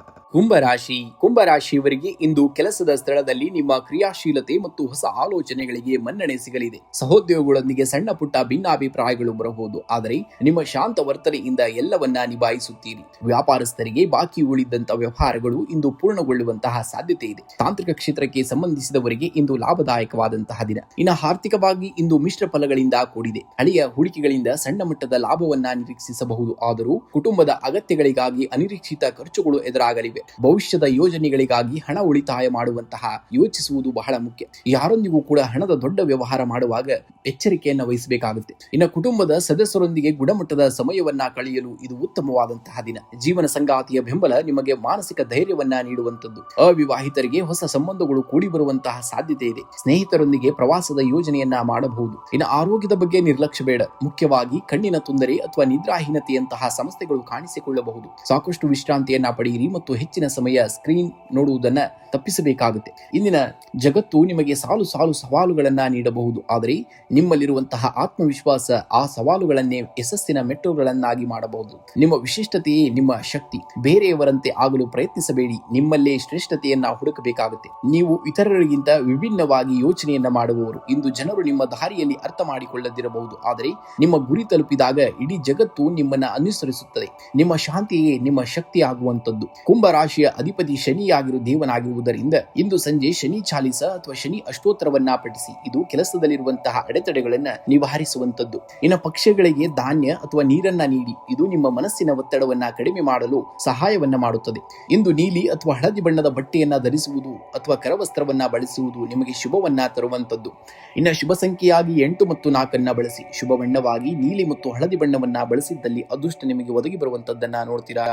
ಕುಂಭರಾಶಿಯವರಿಗೆ ಇಂದು ಕೆಲಸದ ಸ್ಥಳದಲ್ಲಿ ನಿಮ್ಮ ಕ್ರಿಯಾಶೀಲತೆ ಮತ್ತು ಹೊಸ ಆಲೋಚನೆಗಳಿಗೆ ಮನ್ನಣೆ ಸಿಗಲಿದೆ. ಸಹೋದ್ಯೋಗಿಗಳೊಂದಿಗೆ ಸಣ್ಣ ಪುಟ್ಟ ಭಿನ್ನಾಭಿಪ್ರಾಯಗಳು ಬರಬಹುದು, ಆದರೆ ನಿಮ್ಮ ಶಾಂತ ವರ್ತನೆಯಿಂದ ಎಲ್ಲವನ್ನ ನಿಭಾಯಿಸುತ್ತೀರಿ. ವ್ಯಾಪಾರಸ್ಥರಿಗೆ ಬಾಕಿ ಉಳಿದಂತ ವ್ಯವಹಾರಗಳು ಇಂದು ಪೂರ್ಣಗೊಳ್ಳುವಂತಹ ಸಾಧ್ಯತೆ ಇದೆ. ತಾಂತ್ರಿಕ ಕ್ಷೇತ್ರಕ್ಕೆ ಸಂಬಂಧಿಸಿದವರಿಗೆ ಇಂದು ಲಾಭದಾಯಕವಾದಂತಹ ದಿನ. ಇನ್ನು ಆರ್ಥಿಕವಾಗಿ ಇಂದು ಮಿಶ್ರ ಫಲಗಳಿಂದ ಕೂಡಿದೆ. ಹಳೆಯ ಹೂಡಿಕೆಗಳಿಂದ ಸಣ್ಣ ಮಟ್ಟದ ಲಾಭವನ್ನ ನಿರೀಕ್ಷಿಸಬಹುದು, ಆದರೂ ಕುಟುಂಬದ ಅಗತ್ಯಗಳಿಗಾಗಿ ಅನಿರೀಕ್ಷಿತ ಖರ್ಚುಗಳು ಎದುರಾಗಲಿವೆ. ಭವಿಷ್ಯದ ಯೋಜನೆಗಳಿಗಾಗಿ ಹಣ ಉಳಿತಾಯ ಮಾಡುವಂತಹ ಯೋಚಿಸುವುದು ಬಹಳ ಮುಖ್ಯ. ಯಾರೊಂದಿಗೂ ಕೂಡ ಹಣದ ದೊಡ್ಡ ವ್ಯವಹಾರ ಮಾಡುವಾಗ ಎಚ್ಚರಿಕೆಯನ್ನು ವಹಿಸಬೇಕಾಗುತ್ತೆ. ಇನ್ನು ಕುಟುಂಬದ ಸದಸ್ಯರೊಂದಿಗೆ ಗುಣಮಟ್ಟದ ಸಮಯವನ್ನ ಕಳೆಯಲು ಇದು ಉತ್ತಮವಾದಂತಹ ದಿನ. ಜೀವನ ಸಂಗಾತಿಯ ಬೆಂಬಲ ನಿಮಗೆ ಮಾನಸಿಕ ಧೈರ್ಯವನ್ನ ನೀಡುವಂತದ್ದು. ಅವಿವಾಹಿತರಿಗೆ ಹೊಸ ಸಂಬಂಧಗಳು ಕೂಡಿ ಬರುವಂತಹ ಸಾಧ್ಯತೆ ಇದೆ. ಸ್ನೇಹಿತರೊಂದಿಗೆ ಪ್ರವಾಸದ ಯೋಜನೆಯನ್ನ ಮಾಡಬಹುದು. ಇನ್ನು ಆರೋಗ್ಯದ ಬಗ್ಗೆ ನಿರ್ಲಕ್ಷ್ಯ ಬೇಡ. ಮುಖ್ಯವಾಗಿ ಕಣ್ಣಿನ ತೊಂದರೆ ಅಥವಾ ನಿದ್ರಾಹೀನತೆಯಂತಹ ಸಮಸ್ಯೆಗಳು ಕಾಣಿಸಿಕೊಳ್ಳಬಹುದು. ಸಾಕಷ್ಟು ವಿಶ್ರಾಂತಿಯನ್ನ ಪಡೆಯಿರಿ ಮತ್ತು ಹೆಚ್ಚಿನ ಸಮಯ ಸ್ಕ್ರೀನ್ ನೋಡುವುದನ್ನ ತಪ್ಪಿಸಬೇಕಾಗುತ್ತೆ. ಇಂದಿನ ಜಗತ್ತು ನಿಮಗೆ ಸಾಲು ಸಾಲು ಸವಾಲುಗಳನ್ನ ನೀಡಬಹುದು, ಆದರೆ ನಿಮ್ಮಲ್ಲಿರುವಂತಹ ಆತ್ಮವಿಶ್ವಾಸ ಆ ಸವಾಲುಗಳನ್ನೇ ಯಶಸ್ಸಿನ ಮೆಟ್ಟುಗಳನ್ನಾಗಿ ಮಾಡಬಹುದು. ನಿಮ್ಮ ವಿಶಿಷ್ಟತೆಯೇ ನಿಮ್ಮ ಶಕ್ತಿ. ಬೇರೆಯವರಂತೆ ಆಗಲು ಪ್ರಯತ್ನಿಸಬೇಡಿ. ನಿಮ್ಮಲ್ಲೇ ಶ್ರೇಷ್ಠತೆಯನ್ನ ಹುಡುಕಬೇಕಾಗುತ್ತೆ. ನೀವು ಇತರರಿಗಿಂತ ವಿಭಿನ್ನವಾಗಿ ಯೋಚನೆಯನ್ನ ಮಾಡುವವರು. ಇಂದು ಜನರು ನಿಮ್ಮ ದಾರಿಯಲ್ಲಿ ಅರ್ಥ ಮಾಡಿಕೊಳ್ಳದಿರಬಹುದು, ಆದರೆ ನಿಮ್ಮ ಗುರಿ ತಲುಪಿದಾಗ ಇಡೀ ಜಗತ್ತು ನಿಮ್ಮನ್ನ ಅನುಸರಿಸುತ್ತದೆ. ನಿಮ್ಮ ಶಾಂತಿಯೇ ನಿಮ್ಮ ಶಕ್ತಿ ಆಗುವಂತದ್ದು. ಕುಂಭ ರಾಶಿಯ ಅಧಿಪತಿ ಶನಿಯಾಗಿರುವ ದೇವನಾಗಿರುವುದರಿಂದ ಇಂದು ಸಂಜೆ ಶನಿ ಚಾಲಿಸ ಅಥವಾ ಶನಿ ಅಷ್ಟೋತ್ತರವನ್ನ ಪಠಿಸಿ. ಇದು ಕೆಲಸದಲ್ಲಿರುವಂತಹ ಅಡೆತಡೆಗಳನ್ನ ನಿವಾರಿಸುವಂತದ್ದು. ಇನ್ನು ಪಕ್ಷಿಗಳಿಗೆ ಧಾನ್ಯ ಅಥವಾ ನೀರನ್ನ ನೀಡಿ. ಇದು ನಿಮ್ಮ ಮನಸ್ಸಿನ ಒತ್ತಡವನ್ನ ಕಡಿಮೆ ಮಾಡಲು ಸಹಾಯವನ್ನ ಮಾಡುತ್ತದೆ. ಇಂದು ನೀಲಿ ಅಥವಾ ಹಳದಿ ಬಣ್ಣದ ಬಟ್ಟೆಯನ್ನ ಧರಿಸುವುದು ಅಥವಾ ಕರವಸ್ತ್ರವನ್ನ ಬಳಸುವುದು ನಿಮಗೆ ಶುಭವನ್ನ ತರುವಂತದ್ದು. ಇನ್ನು ಶುಭ ಸಂಖ್ಯೆಯಾಗಿ 8 ಮತ್ತು 4 ಬಳಸಿ. ಶುಭ ಬಣ್ಣವಾಗಿ ನೀಲಿ ಮತ್ತು ಹಳದಿ ಬಣ್ಣವನ್ನ ಬಳಸಿದ್ದಲ್ಲಿ ಅದೃಷ್ಟ ನಿಮಗೆ ಒದಗಿ ಬರುವಂತದ್ದನ್ನ ನೋಡ್ತೀರಾ.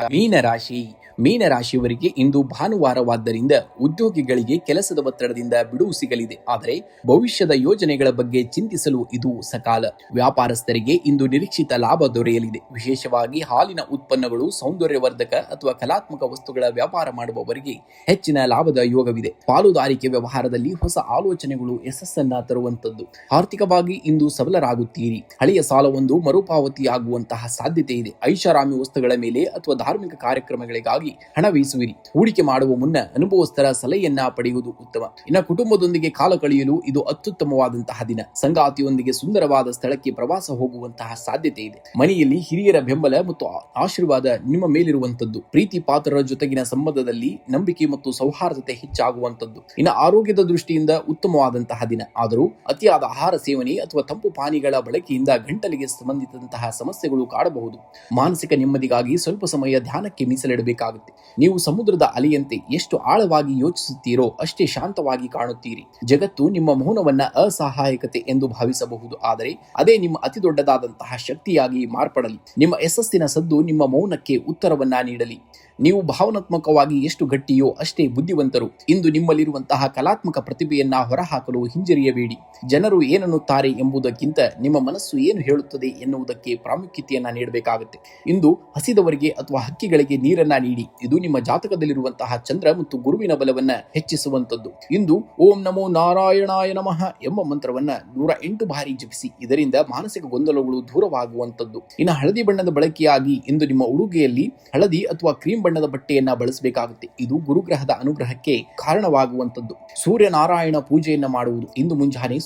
ಮೀನರಾಶಿಯವರಿಗೆ ಇಂದು ಭಾನುವಾರವಾದ್ದರಿಂದ ಉದ್ಯೋಗಿಗಳಿಗೆ ಕೆಲಸದ ಒತ್ತಡದಿಂದ ಬಿಡುವು ಸಿಗಲಿದೆ, ಆದರೆ ಭವಿಷ್ಯದ ಯೋಜನೆಗಳ ಬಗ್ಗೆ ಚಿಂತಿಸಲು ಇದು ಸಕಾಲ. ವ್ಯಾಪಾರಸ್ಥರಿಗೆ ಇಂದು ನಿರೀಕ್ಷಿತ ಲಾಭ ದೊರೆಯಲಿದೆ. ವಿಶೇಷವಾಗಿ ಹಾಲಿನ ಉತ್ಪನ್ನಗಳು, ಸೌಂದರ್ಯವರ್ಧಕ ಅಥವಾ ಕಲಾತ್ಮಕ ವಸ್ತುಗಳ ವ್ಯಾಪಾರ ಮಾಡುವವರಿಗೆ ಹೆಚ್ಚಿನ ಲಾಭದ ಯೋಗವಿದೆ. ಪಾಲುದಾರಿಕೆ ವ್ಯವಹಾರದಲ್ಲಿ ಹೊಸ ಆಲೋಚನೆಗಳು ಯಶಸ್ಸನ್ನ ತರುವಂತದ್ದು. ಆರ್ಥಿಕವಾಗಿ ಇಂದು ಸಬಲರಾಗುತ್ತೀರಿ. ಹಳೆಯ ಸಾಲವೊಂದು ಮರುಪಾವತಿಯಾಗುವಂತಹ ಸಾಧ್ಯತೆ ಇದೆ. ಐಷಾರಾಮಿ ವಸ್ತುಗಳ ಮೇಲೆ ಅಥವಾ ಧಾರ್ಮಿಕ ಕಾರ್ಯಕ್ರಮಗಳಿಗಾಗಿ ಹಣ ವಹಿಸುವಿರಿ. ಹೂಡಿಕೆ ಮಾಡುವ ಮುನ್ನ ಅನುಭವಸ್ಥರ ಸಲಹೆಯನ್ನ ಪಡೆಯುವುದು ಉತ್ತಮ. ಇನ್ನು ಕುಟುಂಬದೊಂದಿಗೆ ಕಾಲ ಕಳೆಯಲು ಇದು ಅತ್ಯುತ್ತಮವಾದಂತಹ ದಿನ. ಸಂಗಾತಿಯೊಂದಿಗೆ ಸುಂದರವಾದ ಸ್ಥಳಕ್ಕೆ ಪ್ರವಾಸ ಹೋಗುವಂತಹ ಸಾಧ್ಯತೆ ಇದೆ. ಮನೆಯಲ್ಲಿ ಹಿರಿಯರ ಬೆಂಬಲ ಮತ್ತು ಆಶೀರ್ವಾದ ನಿಮ್ಮ ಮೇಲಿರುವಂತದ್ದು. ಪ್ರೀತಿ ಪಾತ್ರರ ಜೊತೆಗಿನ ಸಂಬಂಧದಲ್ಲಿ ನಂಬಿಕೆ ಮತ್ತು ಸೌಹಾರ್ದತೆ ಹೆಚ್ಚಾಗುವಂತದ್ದು. ಇನ್ನು ಆರೋಗ್ಯದ ದೃಷ್ಟಿಯಿಂದ ಉತ್ತಮವಾದಂತಹ ದಿನ, ಆದರೂ ಅತಿಯಾದ ಆಹಾರ ಸೇವನೆ ಅಥವಾ ತಂಪು ಪಾನೀಯಗಳ ಬಳಕೆಯಿಂದ ಗಂಟಲಿಗೆ ಸಂಬಂಧಿಸಿದಂತಹ ಸಮಸ್ಯೆಗಳು ಕಾಡಬಹುದು. ಮಾನಸಿಕ ನೆಮ್ಮದಿಗಾಗಿ ಸ್ವಲ್ಪ ಸಮಯ ಧ್ಯಾನಕ್ಕೆ ಮೀಸಲಿಡಬೇಕಾಗುತ್ತೆ. ನೀವು ಸಮುದ್ರದ ಅಲೆಯಂತೆ ಎಷ್ಟು ಆಳವಾಗಿ ಯೋಚಿಸುತ್ತೀರೋ ಅಷ್ಟೇ ಶಾಂತವಾಗಿ ಕಾಣುತ್ತೀರಿ. ಜಗತ್ತು ನಿಮ್ಮ ಮೌನವನ್ನ ಅಸಹಾಯಕತೆ ಎಂದು ಭಾವಿಸಬಹುದು, ಆದರೆ ಅದೇ ನಿಮ್ಮ ಅತಿ ದೊಡ್ಡದಾದಂತಹ ಶಕ್ತಿಯಾಗಿ ಮಾರ್ಪಡಲಿ. ನಿಮ್ಮ ಯಶಸ್ಸಿನ ಸದ್ದು ನಿಮ್ಮ ಮೌನಕ್ಕೆ ಉತ್ತರವನ್ನ ನೀಡಲಿ. ನೀವು ಭಾವನಾತ್ಮಕವಾಗಿ ಎಷ್ಟು ಗಟ್ಟಿಯೋ ಅಷ್ಟೇ ಬುದ್ಧಿವಂತರು. ಇಂದು ನಿಮ್ಮಲ್ಲಿರುವಂತಹ ಕಲಾತ್ಮಕ ಪ್ರತಿಭೆಯನ್ನ ಹೊರಹಾಕಲು ಹಿಂಜರಿಯಬೇಡಿ. ಜನರು ಏನನ್ನುತ್ತಾರೆ ಎಂಬುದಕ್ಕಿಂತ ನಿಮ್ಮ ಮನಸ್ಸು ಏನು ಹೇಳುತ್ತದೆ ಎನ್ನುವುದಕ್ಕೆ ಪ್ರಾಮುಖ್ಯತೆಯನ್ನ ನೀಡಬೇಕಾಗುತ್ತೆ. ಇಂದು ಹಸಿದವರಿಗೆ ಅಥವಾ ಹಕ್ಕಿಗಳಿಗೆ ನೀರನ್ನ ನೀಡಿ. ಇದು ನಿಮ್ಮ ಜಾತಕದಲ್ಲಿರುವಂತಹ ಚಂದ್ರ ಮತ್ತು ಗುರುವಿನ ಬಲವನ್ನ ಹೆಚ್ಚಿಸುವಂತದ್ದು. ಇಂದು ಓಂ ನಮೋ ನಾರಾಯಣಾಯ ನಮಃ ಎಂಬ ಮಂತ್ರವನ್ನ 108 ಬಾರಿ ಜಪಿಸಿ. ಇದರಿಂದ ಮಾನಸಿಕ ಗೊಂದಲಗಳು ದೂರವಾಗುವಂತದ್ದು. ಇನ್ನು ಹಳದಿ ಬಣ್ಣದ ಬಳಕೆಯಾಗಿ ಇಂದು ನಿಮ್ಮ ಉಡುಗೆಯಲ್ಲಿ ಹಳದಿ ಅಥವಾ ಕ್ರೀಮ್ ಬಣ್ಣದ ಬಟ್ಟೆಯನ್ನ ಬಳಸಬೇಕಾಗುತ್ತೆ. ಇದು ಗುರುಗ್ರಹದ ಅನುಗ್ರಹಕ್ಕೆ ಕಾರಣವಾಗುವಂತದ್ದು. ಸೂರ್ಯನಾರಾಯಣ ಪೂಜೆಯನ್ನ ಮಾಡುವುದು. ಇಂದು ಮುಂಜಾನೆ